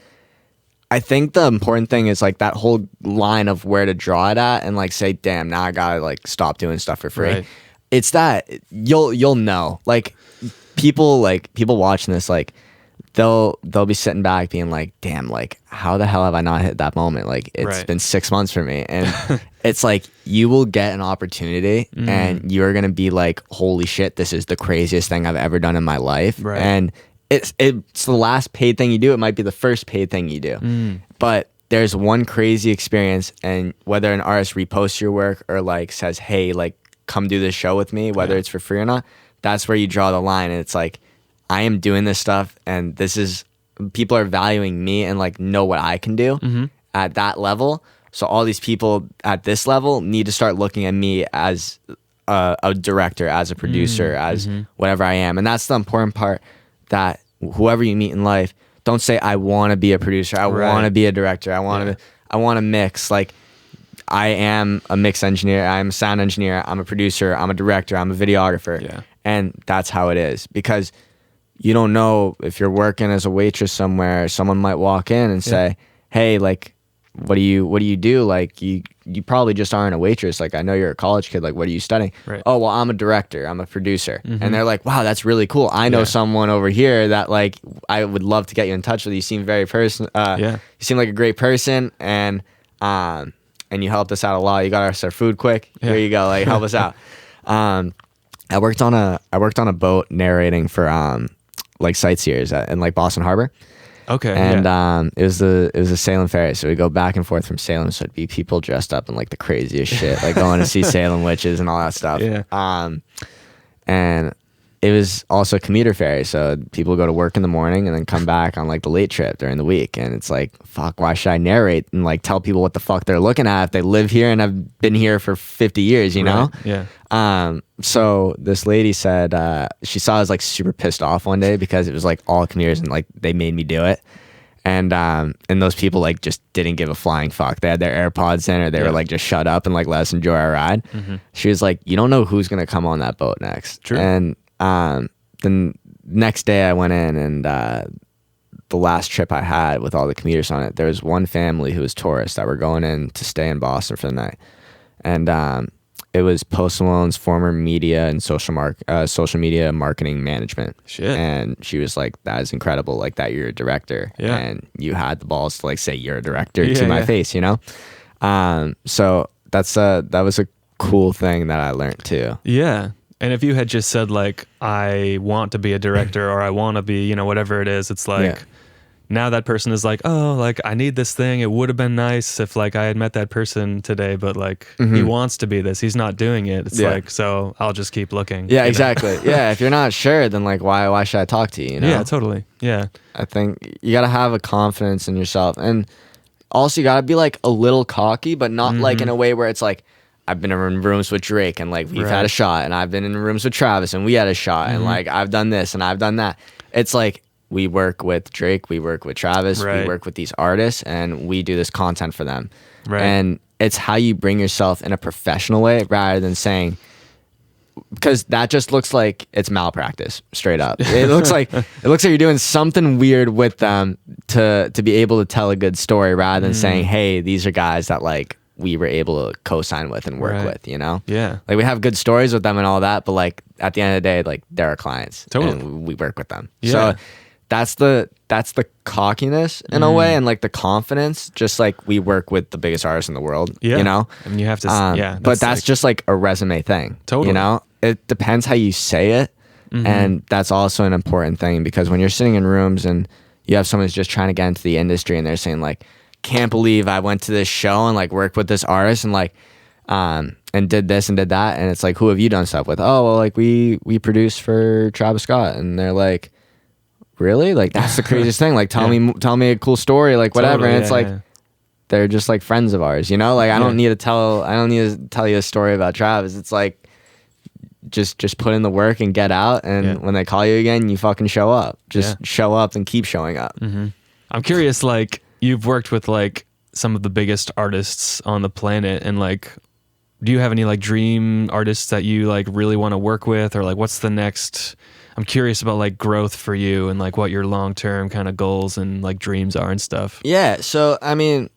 I think the important thing is like that whole line of where to draw it at and like say, damn, now I gotta like stop doing stuff for free. It's that you'll know. Like people watching this, like they'll be sitting back being like, damn, like how the hell have I not hit that moment? Like it's been 6 months for me. And it's like you will get an opportunity and you're gonna be like, holy shit, this is the craziest thing I've ever done in my life. And it's the last paid thing you do. It might be the first paid thing you do. But there's one crazy experience, and whether an artist reposts your work or like says, hey, like come do this show with me, whether it's for free or not, that's where you draw the line. And it's like, I am doing this stuff and this is, people are valuing me and like know what I can do at that level. So all these people at this level need to start looking at me as a director, as a producer, as whatever I am. And that's the important part, that whoever you meet in life, don't say, I want to be a producer. I want to be a director. I want to mix. Like I am a mix engineer. I'm a sound engineer. I'm a producer. I'm a director. I'm a videographer. And that's how it is, because you don't know if you're working as a waitress somewhere, someone might walk in and say, hey, like, what do you do? Like, you probably just aren't a waitress. Like, I know you're a college kid. Like, what are you studying? Oh, well, I'm a director. I'm a producer. And they're like, wow, that's really cool. I know someone over here that, like, I would love to get you in touch with. You seem very you seem like a great person. And you helped us out a lot. You got us our food quick. Here you go. Like, help us out. I worked on a boat narrating for like sightseers in like Boston Harbor. Okay. And it was a Salem ferry, so we go back and forth from Salem. So it'd be people dressed up in like the craziest shit, like going to see Salem witches and all that stuff. And it was also a commuter ferry, so people go to work in the morning and then come back on like the late trip during the week. And it's like, fuck, why should I narrate and like tell people what the fuck they're looking at if they live here and have been here for 50 years, you know? So this lady said she saw I was like super pissed off one day because it was like all commuters and like they made me do it. And those people like just didn't give a flying fuck. They had their AirPods in, or they were like, just shut up and like let us enjoy our ride. She was like, you don't know who's gonna come on that boat next. True. And the next day I went in, and the last trip I had with all the commuters on it, there was one family who was tourists that were going in to stay in Boston for the night. And it was Post Malone's former media and social media marketing management. Shit. And she was like, that is incredible, like that you're a director. And you had the balls to like say you're a director to my face, you know? So that was a cool thing that I learned too. Yeah. And if you had just said like, I want to be a director or I want to be, you know, whatever it is, it's like, now that person is like, oh, like I need this thing. It would have been nice if like I had met that person today, but like he wants to be this. He's not doing it. It's like, so I'll just keep looking. Yeah, exactly. If you're not sure, then like why should I talk to you? You know? Yeah, totally. Yeah. I think you gotta have a confidence in yourself, and also you gotta be like a little cocky, but not like in a way where it's like, I've been in rooms with Drake and like we've Right. had a shot, and I've been in rooms with Travis and we had a shot, and like I've done this and I've done that. It's like we work with Drake, we work with Travis, Right. we work with these artists, and we do this content for them. Right. And it's how you bring yourself in a professional way rather than saying, because that just looks like it's malpractice, straight up. It looks like you're doing something weird with them to be able to tell a good story rather than saying, hey, these are guys that like we were able to co-sign with and work Right. with, you know? Yeah. Like we have good stories with them and all that, but like at the end of the day, like they're our clients. Totally. And we work with them. Yeah. So that's the cockiness in a way, and like the confidence, just like we work with the biggest artists in the world, Yeah. you know? I mean, you have to, But that's like, just like a resume thing. Totally. You know? It depends how you say it. And that's also an important thing, because when you're sitting in rooms and you have someone who's just trying to get into the industry and they're saying like, can't believe I went to this show and like worked with this artist and like and did this and did that, and it's like, who have you done stuff with? Oh, well, like we produced for Travis Scott. And they're like, really? Like that's the craziest thing. Like tell me a cool story, like whatever. Totally, and it's yeah, like yeah. they're just like friends of ours, you know? Like I don't need to tell you a story about Travis. It's like just put in the work and get out, and when they call you again, you fucking show up. Just show up and keep showing up. I'm curious, like you've worked with like some of the biggest artists on the planet, and like, do you have any like dream artists that you like really want to work with, or like what's the next? I'm curious about like growth for you and like what your long-term kind of goals and like dreams are and stuff. Yeah, so I mean,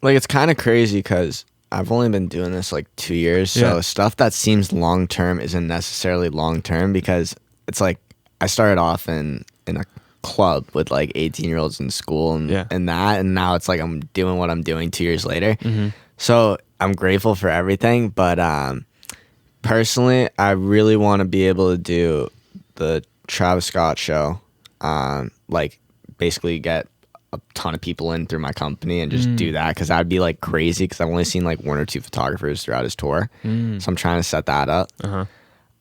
like it's kind of crazy because I've only been doing this like 2 years, so stuff that seems long-term isn't necessarily long-term, because it's like I started off in a club with like 18-year-olds in school and now it's like I'm doing what I'm doing 2 years later. So I'm grateful for everything, but personally, I really want to be able to do the Travis Scott show, like basically get a ton of people in through my company and just do that, because that'd be like crazy, because I've only seen like 1 or 2 photographers throughout his tour. So I'm trying to set that up.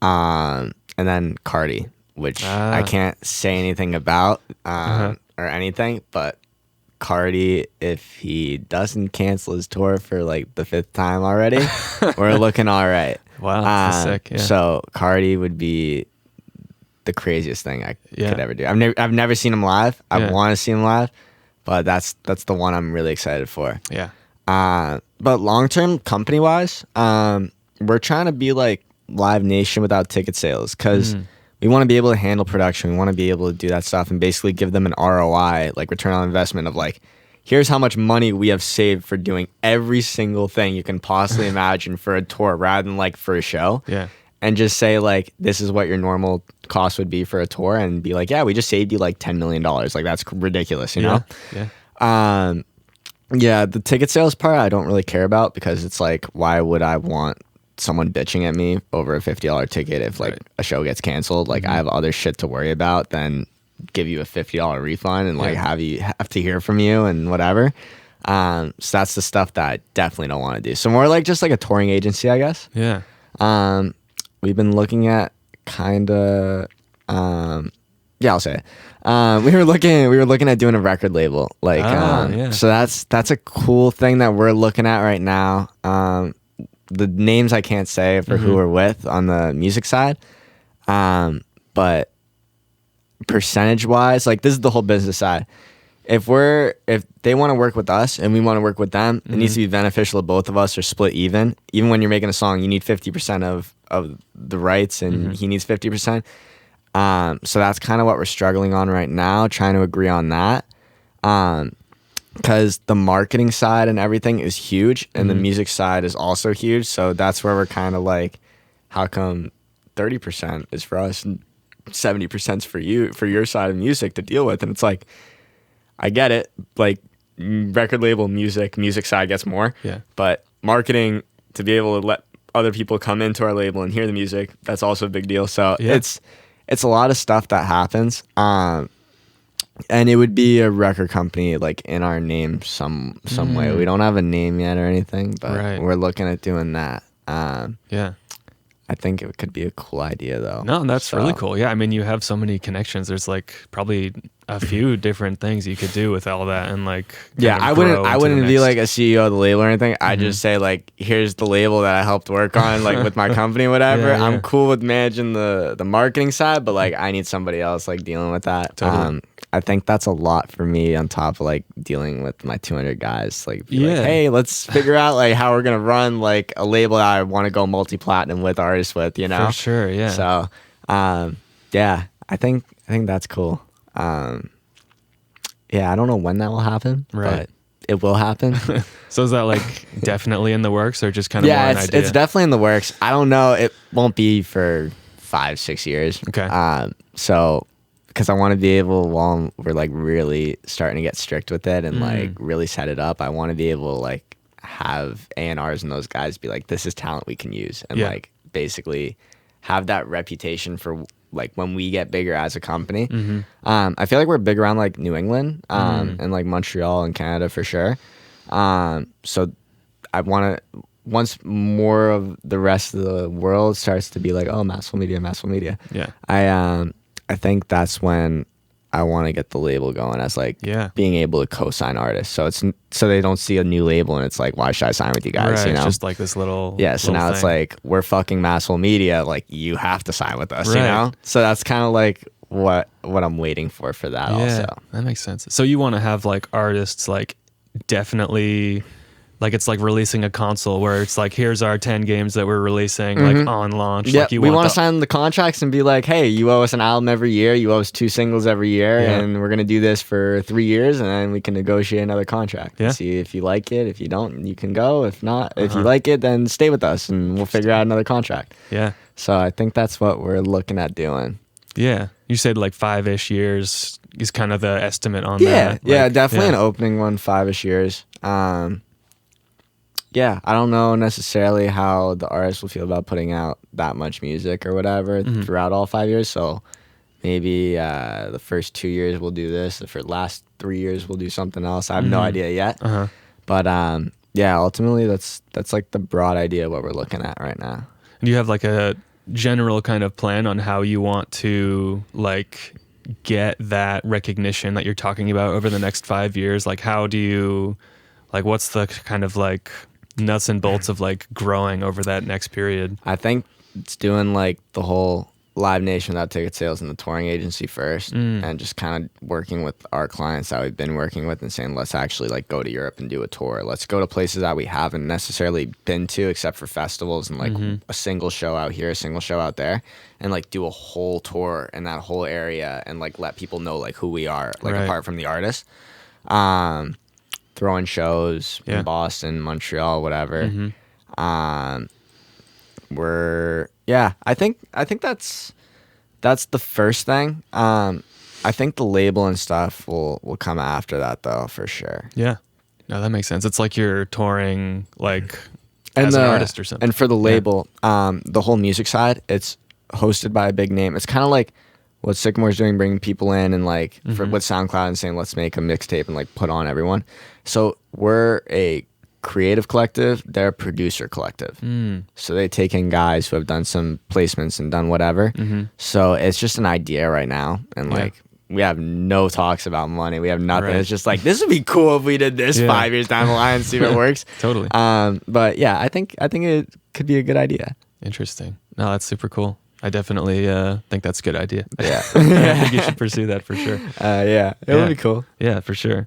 And then Cardi, which I can't say anything about or anything, but Cardi, if he doesn't cancel his tour for like the 5th time already, we're looking all right. Wow, that's sick. Yeah. So Cardi would be the craziest thing I could ever do. I've never seen him live. I want to see him live, but that's the one I'm really excited for. Yeah. But long term, company wise, we're trying to be like Live Nation without ticket sales, because we want to be able to handle production. We want to be able to do that stuff and basically give them an ROI, like return on investment, of like, here's how much money we have saved for doing every single thing you can possibly imagine for a tour, rather than like for a show. Yeah. And just say like, this is what your normal cost would be for a tour, and be like, yeah, we just saved you like $10 million. Like that's ridiculous, you know? Yeah. Yeah, the ticket sales part I don't really care about, because it's like, why would I want someone bitching at me over a $50 ticket if like a show gets canceled? Like I have other shit to worry about than give you a $50 refund and like have to hear from you and whatever. So that's the stuff that I definitely don't want to do. So more like just like a touring agency, I guess. Yeah. We've been looking at kind of I'll say it. We were looking at doing a record label, like so that's a cool thing that we're looking at right now. The names I can't say for who we're with on the music side, but percentage wise, like this is the whole business side. If they want to work with us and we want to work with them, it needs to be beneficial to both of us, or split even. Even when you're making a song, you need 50% of the rights, and he needs 50%. So that's kind of what we're struggling on right now, trying to agree on that. Because the marketing side and everything is huge, and the music side is also huge. So that's where we're kind of like, how come 30% is for us and 70% is for you, for your side of music to deal with? And it's like, I get it. Like record label music side gets more. Yeah. But marketing, to be able to let other people come into our label and hear the music, that's also a big deal. So it's a lot of stuff that happens. And it would be a record company like in our name some way. We don't have a name yet or anything, but we're looking at doing that. I think it could be a cool idea though. No, that's really cool. Yeah, I mean, you have so many connections. There's like probably a few different things you could do with all that, and like Yeah, kind of grow I into the wouldn't be next- like a CEO of the label or anything. I just say like, here's the label that I helped work on, like with my company, whatever. Yeah, yeah. I'm cool with managing the marketing side, but like I need somebody else like dealing with that. Totally. I think that's a lot for me on top of like dealing with my 200 guys. Like, be Yeah. like, hey, let's figure out like how we're gonna run like a label that I want to go multi-platinum with artists with, you know? For sure, yeah. So, yeah, I think that's cool. Yeah, I don't know when that will happen, Right. but it will happen. So is that like definitely in the works, or just kind of more Yeah, an idea? it's definitely in the works. I don't know. It won't be for 5-6 years. Okay. So, because I want to be able, while we're like really starting to get strict with it and like really set it up, I want to be able to like have A&Rs and those guys be like, this is talent we can use, and Yeah. like basically have that reputation for like when we get bigger as a company. I feel like we're big around like New England and like Montreal and Canada for sure. So I want to, once more of the rest of the world starts to be like, oh, Masshole Media. Yeah. I think that's when I want to get the label going as like Yeah. being able to co-sign artists. So so they don't see a new label and it's like, why should I sign with you guys? Right. You know, It's just like this little. yeah. So little now it's thing. like, we're fucking Masshole Media. Like, you have to sign with us, you Right. know? So that's kind of like what I'm waiting for that Yeah, also. that makes sense. So you want to have like artists like definitely. Like it's like releasing a console where it's like, here's our 10 games that we're releasing like on launch. Yeah, Like you we want want to sign the contracts and be like, hey, you owe us an album every year. You owe us 2 singles every year. Yeah. And we're going to do this for 3 years. And then we can negotiate another contract. Yeah. See if you like it. If you don't, you can go. If not, if you like it, then stay with us and we'll figure out another contract. Yeah. So I think that's what we're looking at doing. Yeah. You said like 5-ish years is kind of the estimate on Yeah. that. Yeah, Like, definitely yeah. an opening one, 5-ish years. Yeah, I don't know necessarily how the artist will feel about putting out that much music or whatever throughout all 5 years. So maybe the first 2 years we'll do this. The last 3 years we'll do something else. I have no idea yet. But yeah, ultimately that's like the broad idea of what we're looking at right now. Do you have like a general kind of plan on how you want to like get that recognition that you're talking about over the next 5 years? Like how do you, like what's the kind of like nuts and bolts of like growing over that next period? I think it's doing like the whole Live Nation without ticket sales and the touring agency first, and just kind of working with our clients that we've been working with and saying, let's actually like go to Europe and do a tour. Let's go to places that we haven't necessarily been to except for festivals and like a single show out here, a single show out there, and like do a whole tour in that whole area and like let people know like who we are, like Right. apart from the artist. Throwing shows Yeah. in Boston, Montreal, whatever. I think that's the first thing. I think the label and stuff will come after that though, for sure. Yeah. No, that makes sense. It's like you're touring like as an artist or something. And for the label, the whole music side, it's hosted by a big name. It's kind of like what Sycamore's doing, bringing people in and like with SoundCloud and saying, let's make a mixtape and like put on everyone. So we're a creative collective, they're a producer collective. So they take in guys who have done some placements and done whatever. So it's just an idea right now. And like, we have no talks about money. We have nothing. Right. It's just like, this would be cool if we did this 5 years down the line and see if it works. Totally. But yeah, I think it could be a good idea. Interesting. No, that's super cool. I definitely think that's a good idea. Yeah. I think you should pursue that for sure. Yeah, it would be cool. Yeah, for sure.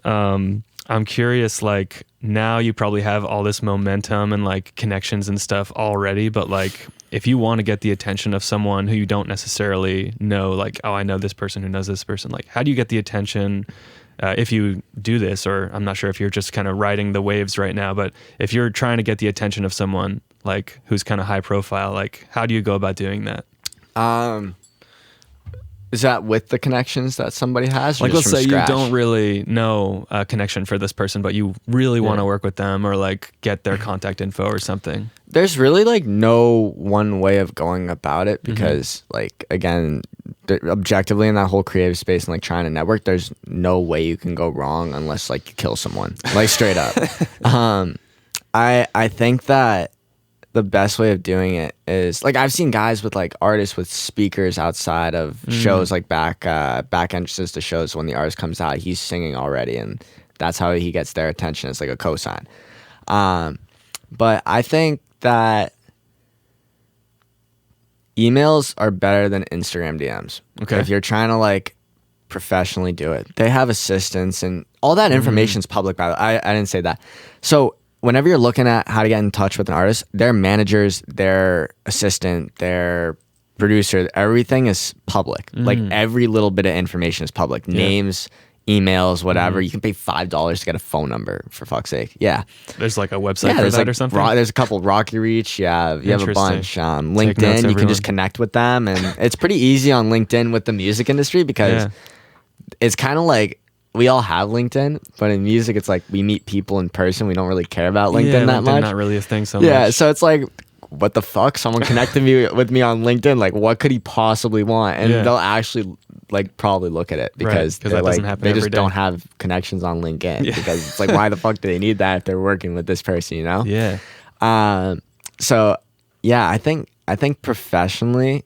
I'm curious, like now you probably have all this momentum and like connections and stuff already, but like if you want to get the attention of someone who you don't necessarily know, like, oh, I know this person who knows this person, like how do you get the attention if you do this? Or I'm not sure if you're just kind of riding the waves right now, but if you're trying to get the attention of someone like who's kind of high profile, like how do you go about doing that? Is that with the connections that somebody has? Or Like, just let's from say scratch? you don't really know a connection for this person, but you really want to work with them or like get their contact info or something. There's really like no one way of going about it because like, again, objectively in that whole creative space and like trying to network, there's no way you can go wrong unless like you kill someone, like straight up. I think that the best way of doing it is like I've seen guys with like artists with speakers outside of shows, like back entrances to shows. When the artist comes out, he's singing already, and that's how he gets their attention. It's like a cosign. But I think that emails are better than Instagram DMs. Okay. If you're trying to like professionally do it, they have assistants and all that information's public. By the way, I didn't say that. So whenever you're looking at how to get in touch with an artist, their managers, their assistant, their producer, everything is public. Like every little bit of information is public. Names, emails, whatever. You can pay $5 to get a phone number, for fuck's sake. Yeah. There's like a website for that like or something? There's a couple. Rocky Reach. Yeah, you have a bunch. Take notes, LinkedIn, you can everyone. just connect with them. And it's pretty easy on LinkedIn with the music industry because it's kind of like we all have LinkedIn, but in music, it's like we meet people in person. We don't really care about LinkedIn that much. Not really a thing so much. Yeah, so it's like, what the fuck? Someone connected me with me on LinkedIn. Like, what could he possibly want? And they'll actually like probably look at it because that they're doesn't like happen they every just day. don't have connections on LinkedIn because it's like, why the fuck do they need that if they're working with this person? You know? Yeah. So yeah, I think professionally,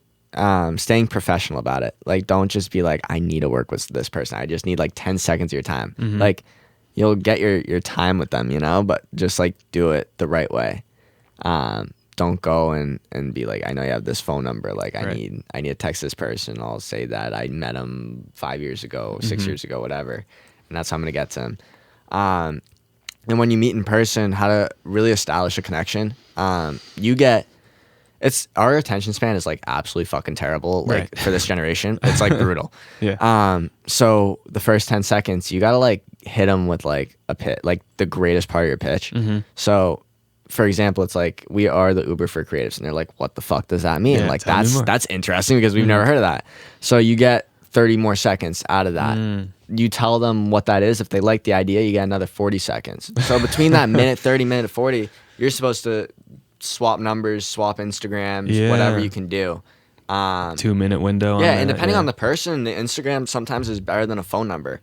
staying professional about it. Like, don't just be like, I need to work with this person. I just need like 10 seconds of your time. Like, you'll get your time with them, you know, but just like do it the right way. Don't go and be like, I know you have this phone number. Like, I need to text this person. I'll say that I met him 5 years ago, 6 years ago, whatever. And that's how I'm going to get to him. And when you meet in person, how to really establish a connection. Our attention span is like absolutely fucking terrible. Like for this generation, it's like brutal. So the first 10 seconds, you got to like hit them with like a pitch, like the greatest part of your pitch. So for example, it's like, we are the Uber for creatives. And they're like, what the fuck does that mean? Like, that's interesting because we've never heard of that. So you get 30 more seconds out of that. You tell them what that is. If they like the idea, you get another 40 seconds. So between that minute, 30, minute 40, you're supposed to swap numbers, swap Instagrams, whatever you can do. 2-minute window. And depending on the person, the Instagram sometimes is better than a phone number.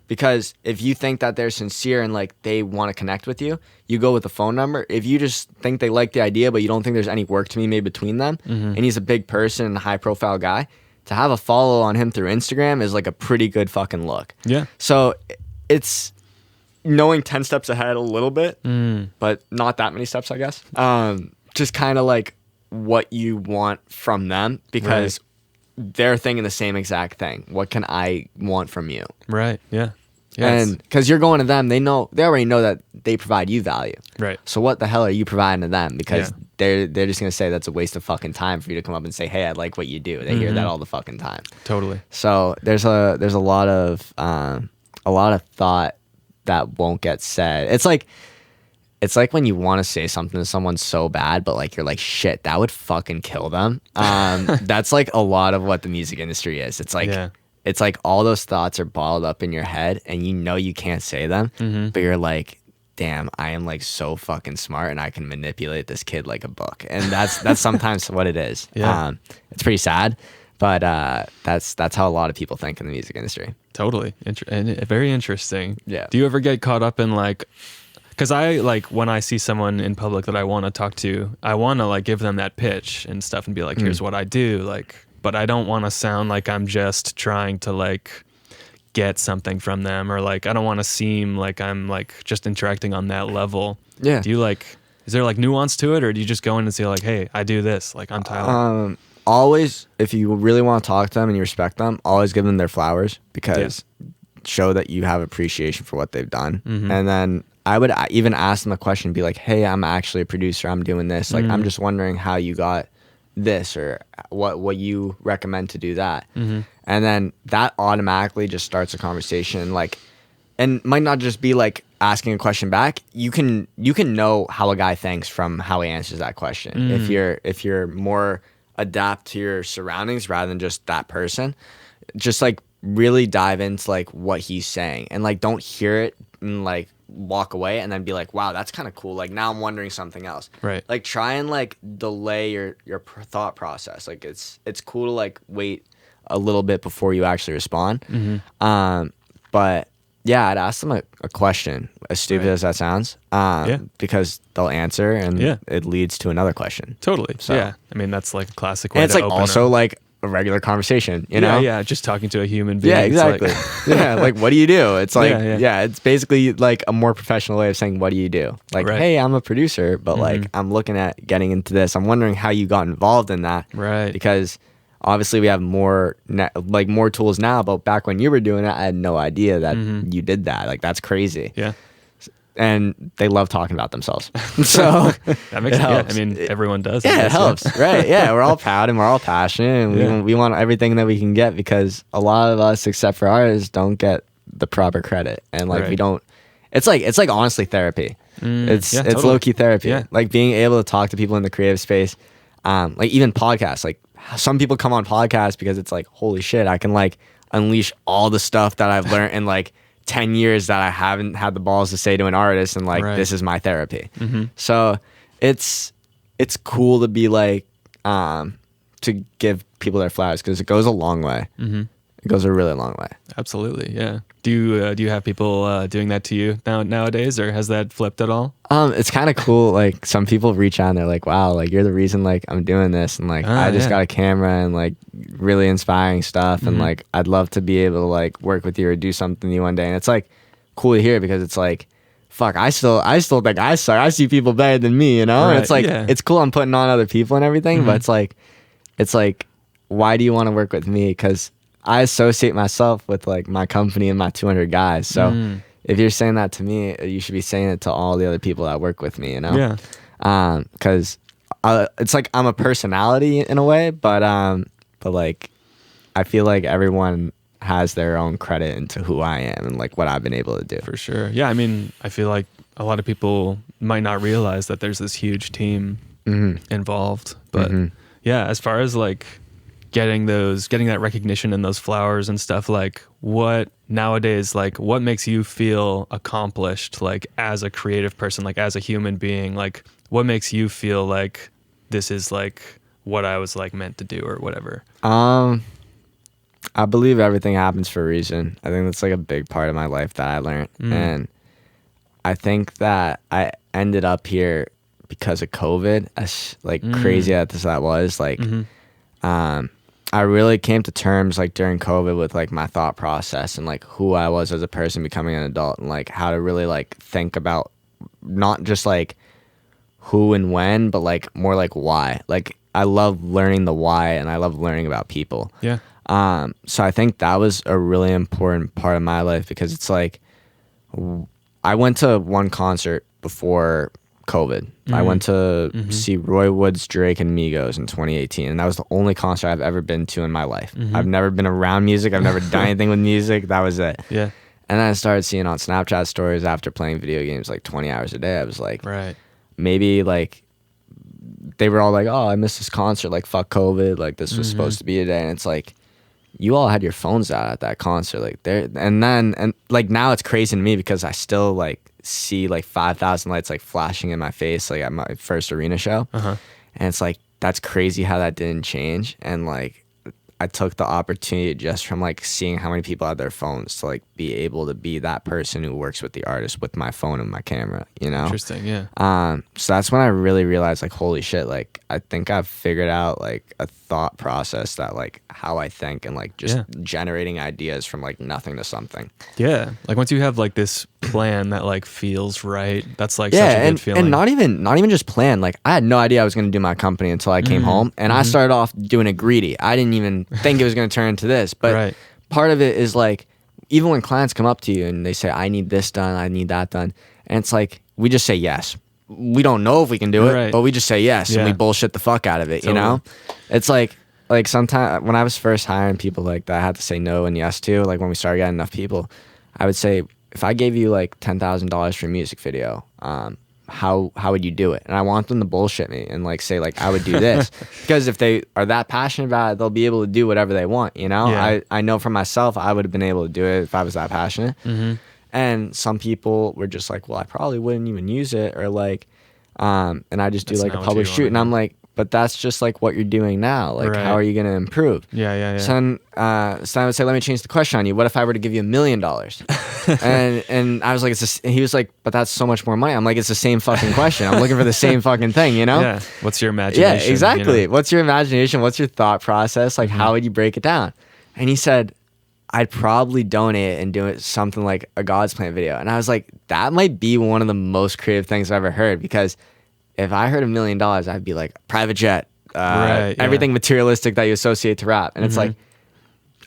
Because if you think that they're sincere and like they want to connect with you, you go with the phone number. If you just think they like the idea, but you don't think there's any work to be made between them, and he's a big person and a high profile guy, to have a follow on him through Instagram is like a pretty good fucking look. Yeah. So it's knowing 10 steps ahead a little bit, but not that many steps, I guess. Just kind of like what you want from them because they're thinking the same exact thing. What can I want from you? Right. Yeah. Yes. And because you're going to them, they already know that they provide you value. Right. So what the hell are you providing to them? Because they're just gonna say that's a waste of fucking time for you to come up and say, hey, I like what you do. They hear that all the fucking time. Totally. So there's a lot of thought that won't get said. It's like when you want to say something to someone so bad, but like you're like, shit, that would fucking kill them. That's like a lot of what the music industry is. It's like it's like all those thoughts are bottled up in your head and you know you can't say them, but you're like, damn, I am like so fucking smart and I can manipulate this kid like a book. And that's sometimes what it is. It's pretty sad, but that's how a lot of people think in the music industry. Totally. And very interesting. Yeah. Do you ever get caught up in like, because I like when I see someone in public that I want to talk to, I want to like give them that pitch and stuff and be like, here's what I do. Like, but I don't want to sound like I'm just trying to like get something from them, or like I don't want to seem like I'm like just interacting on that level. Yeah. Do you like, is there like nuance to it, or do you just go in and say like, hey, I do this, like I'm Tyler? Always, if you really want to talk to them and you respect them, always give them their flowers because show that you have appreciation for what they've done. And then I would even ask them a question, be like, hey, I'm actually a producer, I'm doing this. Like, I'm just wondering how you got this, or what you recommend to do that. And then that automatically just starts a conversation, like, and might not just be like asking a question back. You can know how a guy thinks from how he answers that question. If you're more adapt to your surroundings rather than just that person, just like really dive into like what he's saying and like don't hear it and like walk away and then be like, wow, that's kind of cool. Like now I'm wondering something else. Right. Like try and like delay your thought process. Like it's cool to like wait a little bit before you actually respond. But Yeah, I'd ask them a question, as stupid as that sounds, because they'll answer and it leads to another question. Totally. So, yeah. I mean, that's like a classic way and it's to like open also like a regular conversation, you know? Yeah, just talking to a human being. Yeah, exactly. Like, yeah, like what do you do? It's like, Yeah. it's basically like a more professional way of saying, what do you do? Like, hey, I'm a producer, but like I'm looking at getting into this. I'm wondering how you got involved in that. Right. Because obviously we have more tools now, but back when you were doing it, I had no idea that you did that. Like, that's crazy. Yeah. And they love talking about themselves. So that makes sense. Yeah, I mean, everyone does. Yeah, it helps. Right. Yeah, we're all proud and we're all passionate, and we want everything that we can get, because a lot of us, except for artists, don't get the proper credit. And like we don't, it's like honestly therapy. It's totally. low-key therapy. Yeah. Like being able to talk to people in the creative space, like even podcasts. Like some people come on podcasts because it's like, holy shit, I can like unleash all the stuff that I've learned in like 10 years that I haven't had the balls to say to an artist, and like this is my therapy. So it's cool to be like to give people their flowers, because it goes a long way. It goes a really long way. Absolutely. Yeah. Do you have people doing that to you nowadays, or has that flipped at all? It's kind of cool. Like some people reach out and they're like, wow, like you're the reason like I'm doing this, and like I just got a camera and like really inspiring stuff, and like I'd love to be able to like work with you or do something with you one day. And it's like cool to hear, because it's like, fuck, I still think I suck. I see people better than me, you know? Right, And it's like it's cool I'm putting on other people and everything, but it's like why do you want to work with me? Because I associate myself with like my company and my 200 guys. So if you're saying that to me, you should be saying it to all the other people that work with me, you know? Yeah. Because it's like I'm a personality in a way, but like I feel like everyone has their own credit into who I am and like what I've been able to do. For sure. Yeah. I mean, I feel like a lot of people might not realize that there's this huge team involved. But yeah, as far as like getting that recognition and those flowers and stuff, like what nowadays, like what makes you feel accomplished, like as a creative person, like as a human being, like what makes you feel like this is like what I was like meant to do or whatever? I believe everything happens for a reason. I think that's like a big part of my life that I learned. And I think that I ended up here because of COVID, as like crazy as that was, like, I really came to terms like during COVID with like my thought process and like who I was as a person becoming an adult, and like how to really like think about not just like who and when, but like more like why. Like I love learning the why, and I love learning about people. Yeah. So I think that was a really important part of my life, because it's like I went to one concert before COVID. I went to see Roy Woods, Drake, and Migos in 2018, and that was the only concert I've ever been to in my life. I've never been around music. I've never done anything with music. That was it. Yeah. And then I started seeing on Snapchat stories after playing video games like 20 hours a day. I was like, maybe like they were all like, oh, I missed this concert. Like, fuck COVID. Like, this was supposed to be a day. And it's like, you all had your phones out at that concert. Like, there, and like now it's crazy to me, because I still like see like 5,000 lights like flashing in my face, like at my first arena show. And it's like, that's crazy how that didn't change. And like, I took the opportunity just from like seeing how many people had their phones to like be able to be that person who works with the artist with my phone and my camera, you know? Interesting, yeah. So that's when I really realized like, holy shit, like I think I've figured out like a thought process that like how I think, and like just generating ideas from like nothing to something. Yeah. Like once you have like this plan that like feels right, that's like such a good feeling. And not even just plan. Like I had no idea I was going to do my company until I came home, and I started off doing it greedy. I didn't even think it was going to turn into this, but part of it is like, even when clients come up to you and they say, I need this done, I need that done, and it's like, we just say yes. We don't know if we can do it, but we just say yes, and we bullshit the fuck out of it. You know, it's like sometimes when I was first hiring people like that, I had to say no and yes to. Like when we started getting enough people, I would say, if I gave you like $10,000 for a music video, how would you do it? And I want them to bullshit me and like say like I would do this, because if they are that passionate about it, they'll be able to do whatever they want. You know, I know for myself, I would have been able to do it if I was that passionate. And some people were just like, well, I probably wouldn't even use it, or like, and I just do like a public shoot, and I'm like, but that's just like what you're doing now. Like, how are you going to improve? Yeah. So I would say, let me change the question on you. What if I were to give you $1 million? and I was like, and he was like, but that's so much more money. I'm like, it's the same fucking question. I'm looking for the same fucking thing, you know? Yeah. What's your imagination? Yeah, exactly. You know? What's your imagination? What's your thought process? Like, how would you break it down? And he said, I'd probably donate and do it something like a God's Plan video. And I was like, that might be one of the most creative things I've ever heard, because if I heard $1 million, I'd be like, private jet, everything materialistic that you associate to rap. And it's like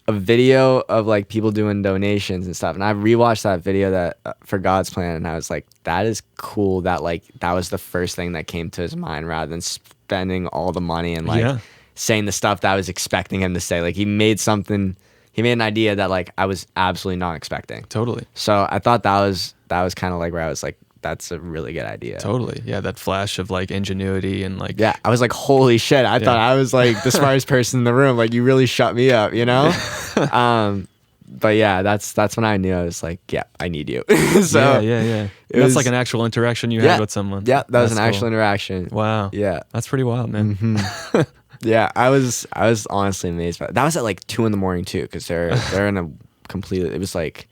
a video of like people doing donations and stuff. And I rewatched that video that for God's Plan, and I was like, that is cool that like that was the first thing that came to his mind, rather than spending all the money and like saying the stuff that I was expecting him to say. Like he made an idea that like I was absolutely not expecting. Totally. So I thought that was kind of like where I was like, that's a really good idea. Totally. Yeah, that flash of like ingenuity and like... Yeah, I was like, holy shit. I thought I was like the smartest person in the room. Like you really shut me up, you know? But yeah, that's when I knew. I was like, yeah, I need you. So yeah. That's like an actual interaction you had with someone. Yeah, that was an actual interaction. Wow. Yeah. That's pretty wild, man. Yeah, I was honestly amazed by that. That was at like 2 a.m. too, because they're in a completely... It was like...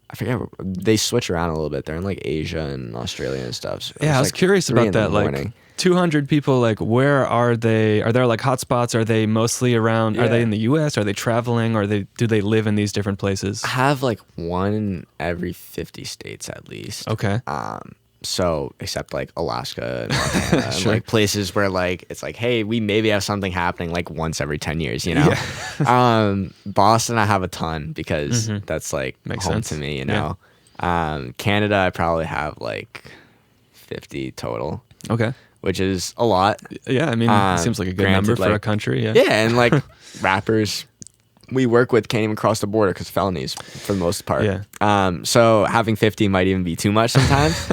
I forget, they switch around a little bit. They're in like Asia and Australia and stuff. So I was curious about that. Like 200 people, like where are they? Are there like hotspots? Are they mostly around? Yeah. Are they in the US? Are they traveling? Or do they live in these different places? I have like one in every 50 states at least. Okay. So except like Alaska and Montana and like places where like it's like, hey, we maybe have something happening like once every 10 years, you know? Yeah. Boston I have a ton, because that's like makes home sense to me, you know? Yeah. Canada I probably have like 50 total. Okay. Which is a lot. Yeah, I mean, it seems like a good number for a country. Yeah. Yeah, and like rappers we work with can't even cross the border because felonies for the most part. Yeah. So having 50 might even be too much sometimes.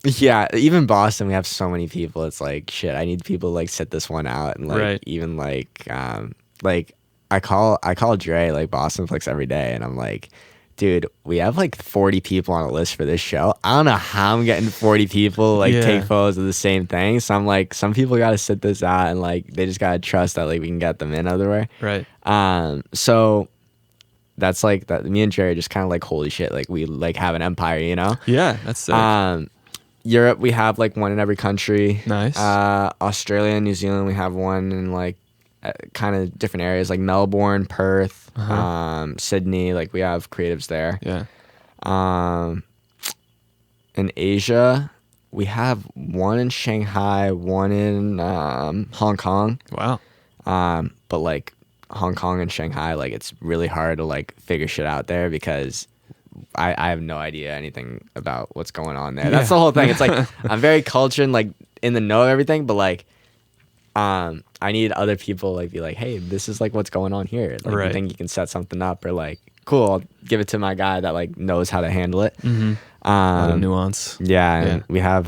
Yeah, even Boston, we have so many people. It's like, shit, I need people to like sit this one out, and like even like I call Dre like Boston Flicks every day, and I'm like, dude, we have like 40 people on a list for this show. I don't know how I'm getting 40 people like take photos of the same thing. So I'm like, some people got to sit this out, and like they just got to trust that like we can get them in other way. Right. So that's like that. Me and Jerry just kind of like, holy shit, like we like have an empire, you know? Yeah, that's sick. Europe, we have like one in every country. Nice. Australia and New Zealand, we have one in like kind of different areas like Melbourne, Perth, Sydney. Like we have creatives there. Yeah. In Asia, we have one in Shanghai, one in Hong Kong. Wow. But like Hong Kong and Shanghai, like it's really hard to like figure shit out there because I have no idea anything about what's going on there. That's the whole thing. It's like I'm very cultured and like in the know of everything, but like I need other people like be like, hey, this is like what's going on here. Like you think you can set something up, or like, cool, I'll give it to my guy that like knows how to handle it. A lot of nuance. Yeah, and we have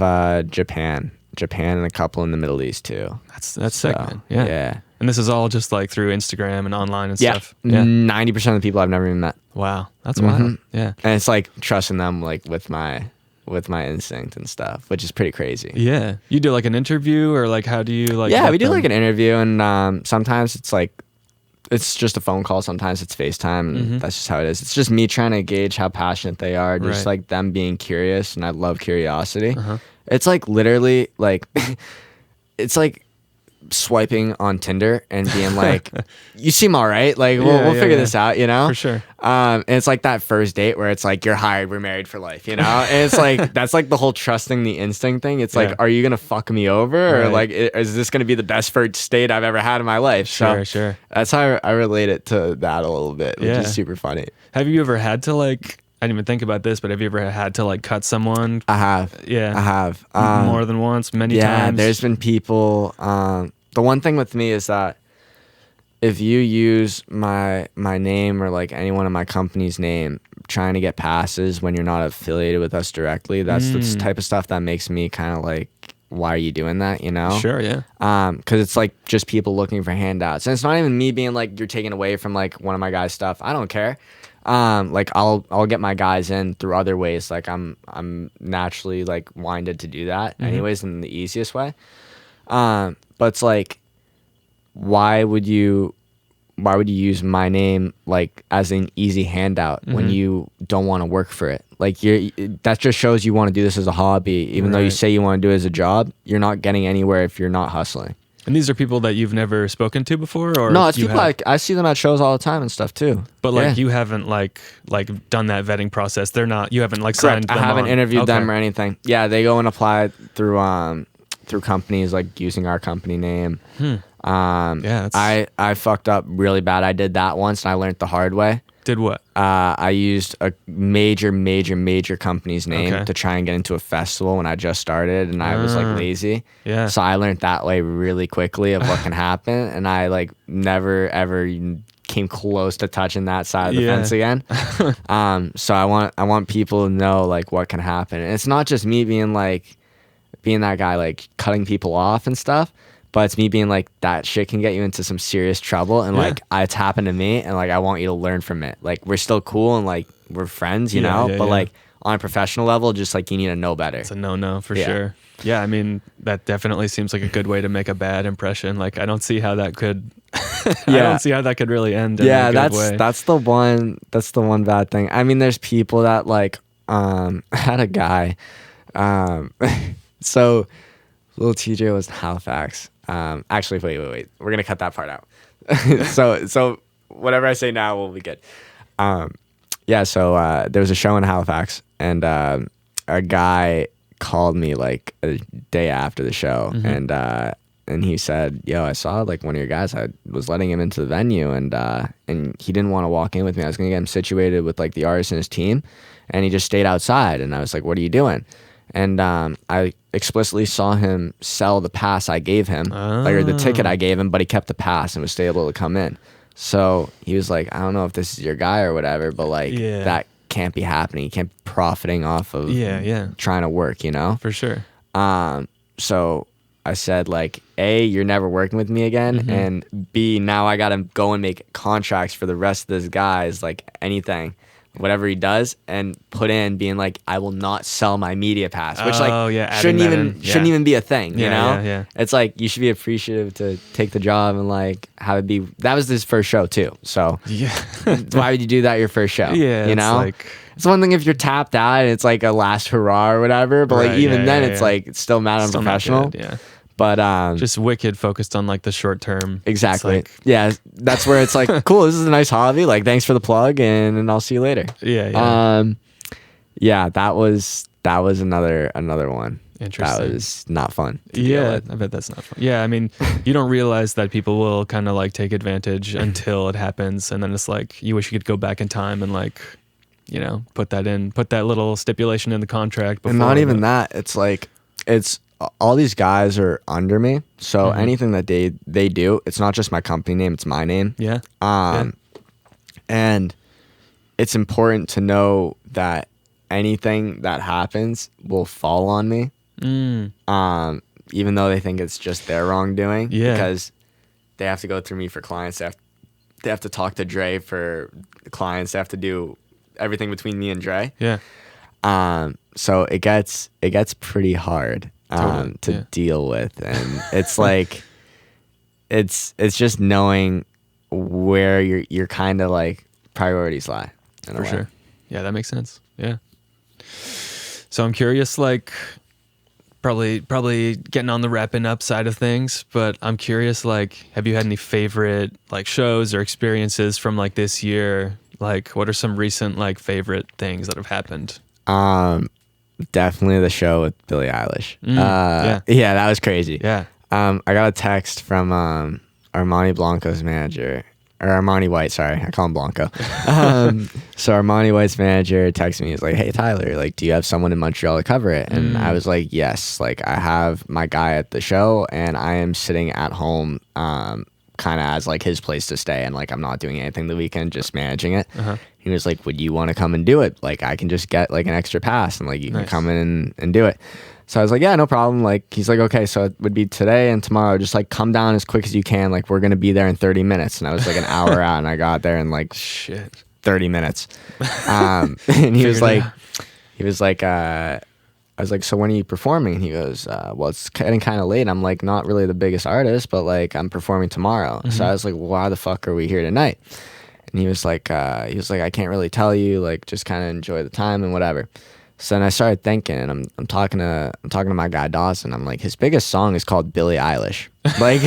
Japan and a couple in the Middle East too. That's sick, man. Yeah. And this is all just like through Instagram and online and stuff. Yeah. 90% of the people I've never even met. Wow. That's wild. Yeah. And it's like trusting them like with my instinct and stuff, which is pretty crazy. Yeah. You do like an interview, or like how do you like... Yeah, we do like an interview, and sometimes it's like, it's just a phone call. Sometimes it's FaceTime. And that's just how it is. It's just me trying to gauge how passionate they are. Just like them being curious, and I love curiosity. It's like literally like, it's like swiping on Tinder and being like, you seem all right. Like we'll figure this out, you know? For sure. And it's like that first date where it's like, you're hired, we're married for life, you know? And it's like, that's like the whole trusting the instinct thing. It's like, are you going to fuck me over? Or like, is this going to be the best first date I've ever had in my life? Sure. That's how I relate it to that a little bit, which is super funny. Have you ever had to like, I didn't even think about this, but have you ever had to like cut someone? I have. Yeah. I have. More than once, many times. Yeah, there's been people. The one thing with me is that if you use my name or like anyone in my company's name trying to get passes when you're not affiliated with us directly, that's the type of stuff that makes me kind of like, why are you doing that, you know? Sure, yeah. Because it's like just people looking for handouts. And it's not even me being like, you're taking away from like one of my guys' stuff. I don't care. Like I'll get my guys in through other ways. Like I'm naturally like winded to do that anyways in the easiest way. But it's like, why would you use my name like as an easy handout when you don't want to work for it? Like that just shows you want to do this as a hobby, even though you say you want to do it as a job. You're not getting anywhere if you're not hustling. And these are people that you've never spoken to before, or no? It's people like I see them at shows all the time and stuff too. But like you haven't like done that vetting process. They're not. You haven't like signed them I haven't on. interviewed them or anything. Yeah, they go and apply through companies like using our company name. I fucked up really bad. I did that once and I learned the hard way. Did what? I used a major company's name to try and get into a festival when I just started, and I was like lazy. Yeah. So I learned that way really quickly of what can happen, and I like never ever came close to touching that side of the fence again. So I want people to know like what can happen. And it's not just me being that guy like cutting people off and stuff. But it's me being like, that shit can get you into some serious trouble. And like, it's happened to me. And like, I want you to learn from it. Like, we're still cool and like, we're friends, you know? But like, on a professional level, just like, you need to know better. It's a no for sure. Yeah. I mean, that definitely seems like a good way to make a bad impression. Like, I don't see how that could, I don't see how that could really end in a good way. That's the one bad thing. I mean, there's people that like, I had a guy, so little TJ was in Halifax. Actually, wait. We're gonna cut that part out. so whatever I say now will be good. So there was a show in Halifax, and a guy called me like a day after the show, and he said, "Yo, I saw like one of your guys. I was letting him into the venue, and he didn't want to walk in with me. I was gonna get him situated with like the artist and his team, and he just stayed outside. And I was like, what are you doing?" And I explicitly saw him sell the pass I gave him, or the ticket I gave him, but he kept the pass and was still able to come in. So he was like, I don't know if this is your guy or whatever, but like that can't be happening. You can't be profiting off of trying to work, you know? For sure. So I said like, A, you're never working with me again, and B, now I gotta go and make contracts for the rest of this guy's like anything. Whatever he does, and put in being like, I will not sell my media pass, which shouldn't even be a thing, you know? Yeah. It's like, you should be appreciative to take the job and like have it be, that was his first show too. So why would you do that your first show? Yeah. You know? It's one thing if you're tapped out and it's like a last hurrah or whatever, but like even then it's like, it's still mad unprofessional. Yeah. But just wicked focused on like the short term. Exactly. Like, yeah, that's where it's like, cool, this is a nice hobby. Like, thanks for the plug, and I'll see you later. Yeah. That was another one. Interesting. That was not fun. I bet that's not fun. Yeah, I mean, you don't realize that people will kind of like take advantage until it happens, and then it's like you wish you could go back in time and like, you know, put that little stipulation in the contract before. And not even that. It's like all these guys are under me, so anything that they do, it's not just my company name, it's my name. And it's important to know that anything that happens will fall on me, even though they think it's just their wrongdoing, because they have to go through me for clients, they have to talk to Dre for clients, they have to do everything between me and Dre. So it gets pretty hard to deal with, and it's like it's just knowing where your kind of like priorities lie. For sure. Yeah, that makes sense. Yeah. So I'm curious, like probably getting on the wrapping up side of things, but I'm curious, like, have you had any favorite like shows or experiences from like this year? Like, what are some recent like favorite things that have happened? Definitely the show with Billie Eilish. Yeah, that was crazy. Yeah. I got a text from Armani Blanco's manager, or Armani White, sorry, I call him Blanco. So Armani White's manager texted me. He's like, "Hey Tyler, like, do you have someone in Montreal to cover it?" And I was like, "Yes, like I have my guy at the show, and I am sitting at home, kind of as like his place to stay, and like I'm not doing anything the weekend, just managing it." He was like, "Would you want to come and do it? Like I can just get like an extra pass, and like you can come in and do it." So I was like, "Yeah, no problem." Like he's like, "Okay, so it would be today and tomorrow. Just like come down as quick as you can. Like we're gonna be there in 30 minutes." And I was like an hour out, and I got there in like 30 minutes. And he was like, I was like, so when are you performing? And he goes, well, it's getting kind of late. I'm like, not really the biggest artist, but like I'm performing tomorrow. So I was like, why the fuck are we here tonight? And he was like, I can't really tell you, like, just kind of enjoy the time and whatever. So then I started thinking, and I'm talking to my guy Dawson. I'm like, his biggest song is called Billie Eilish, like,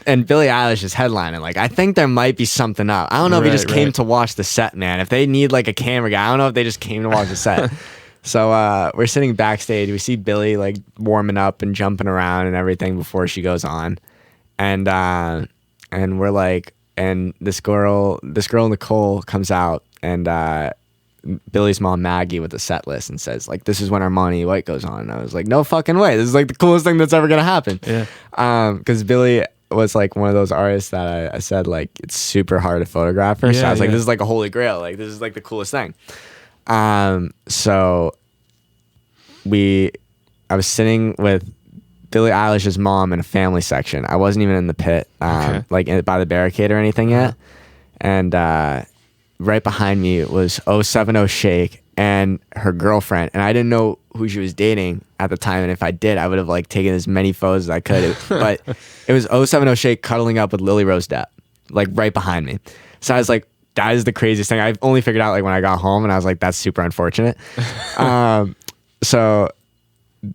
and Billie Eilish is headlining. Like, I think there might be something up. I don't know if he just came to watch the set, man. If they need like a camera guy, I don't know if they just came to watch the set. So we're sitting backstage. We see Billie like warming up and jumping around and everything before she goes on, and we're like, and this girl Nicole comes out, and Billie's mom Maggie with the set list and says like, this is when Armani White goes on. And I was like, no fucking way. This is like the coolest thing that's ever gonna happen. Yeah. Because Billie was like one of those artists that I said like it's super hard to photograph her. So I was like, this is like a holy grail. Like this is like the coolest thing. So I was sitting with Billie Eilish's mom in a family section. I wasn't even in the pit, like by the barricade or anything yet. And right behind me was 070 Shake and her girlfriend. And I didn't know who she was dating at the time. And if I did, I would have like taken as many photos as I could. But it was 070 Shake cuddling up with Lily Rose Depp, like right behind me. So I was like, that is the craziest thing. I only figured out like when I got home, and I was like, that's super unfortunate. So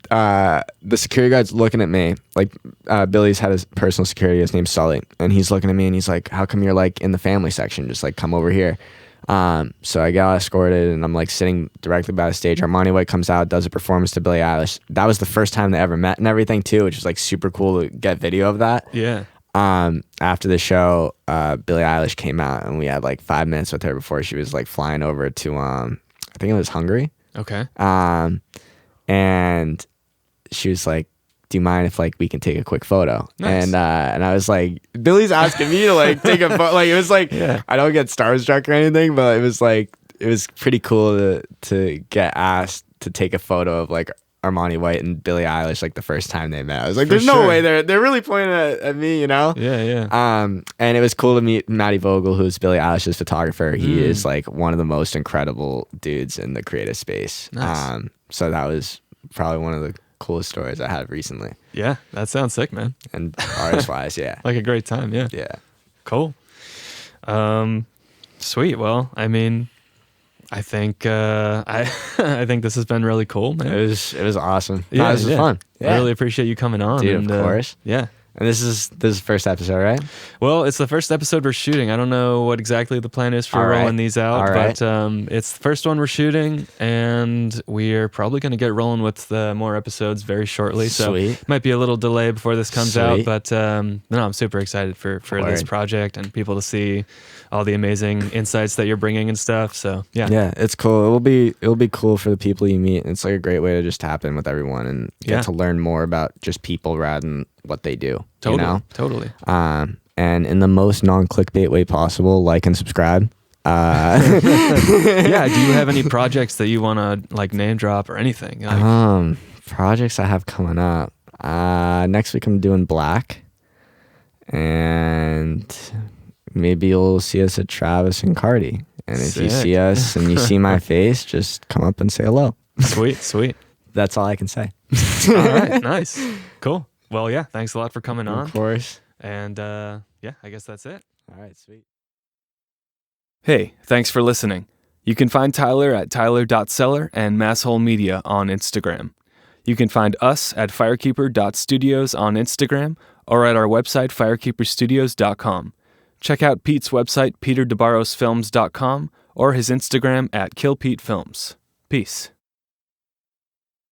the security guard's looking at me, like Billie's had his personal security, his name's Sully, and he's looking at me and he's like, how come you're like in the family section? Just like come over here. So I got escorted and I'm like sitting directly by the stage. Armani White comes out, does a performance to Billie Eilish. That was the first time they ever met and everything too, which was like super cool to get video of that. Yeah. After the show, Billie Eilish came out and we had like 5 minutes with her before she was like flying over to I think it was Hungary. Okay. And she was like, do you mind if like we can take a quick photo? Nice. And I was like, Billie's asking me to like take a photo. Like it was like, I don't get starstruck or anything, but it was like, it was pretty cool to get asked to take a photo of like Armani White and Billie Eilish like the first time they met. I was like, there's no way they're really pointing at me, you know? Yeah. And it was cool to meet Matty Vogel, who's Billie Eilish's photographer. He is like one of the most incredible dudes in the creative space. Nice. So that was probably one of the coolest stories I had recently. Yeah, that sounds sick, man. And artist wise, yeah. Like a great time, yeah. Yeah. Cool. Sweet. Well, I mean, I think I think this has been really cool, man. It was awesome. Yeah, this was fun. Yeah. I really appreciate you coming on. Dude, of course. Yeah. And this is the first episode, right? Well, it's the first episode we're shooting. I don't know what exactly the plan is for rolling these out, but it's the first one we're shooting, and we're probably going to get rolling with more episodes very shortly. So it might be a little delay before this comes out, but no, I'm super excited for this project and people to see all the amazing insights that you're bringing and stuff. So yeah, it's cool. It'll be cool for the people you meet. It's like a great way to just tap in with everyone and get to learn more about just people rather than what they do. Totally, you know? Totally. And in the most non-clickbait way possible, like and subscribe. Yeah. Do you have any projects that you want to like name drop or anything? Like, projects I have coming up. Next week I'm doing Black, and maybe you'll see us at Travis and Cardi. And if you see us and you see my face, just come up and say hello. Sweet. That's all I can say. All right, nice, cool. Well, yeah, thanks a lot for coming on. Of course. And yeah, I guess that's it. All right, sweet. Hey, thanks for listening. You can find Tyler at tyler.seller and Masshole Media on Instagram. You can find us at firekeeper.studios on Instagram or at our website, firekeeperstudios.com. Check out Pete's website, peterdebarrosfilms.com, or his Instagram at killpetefilms. Peace.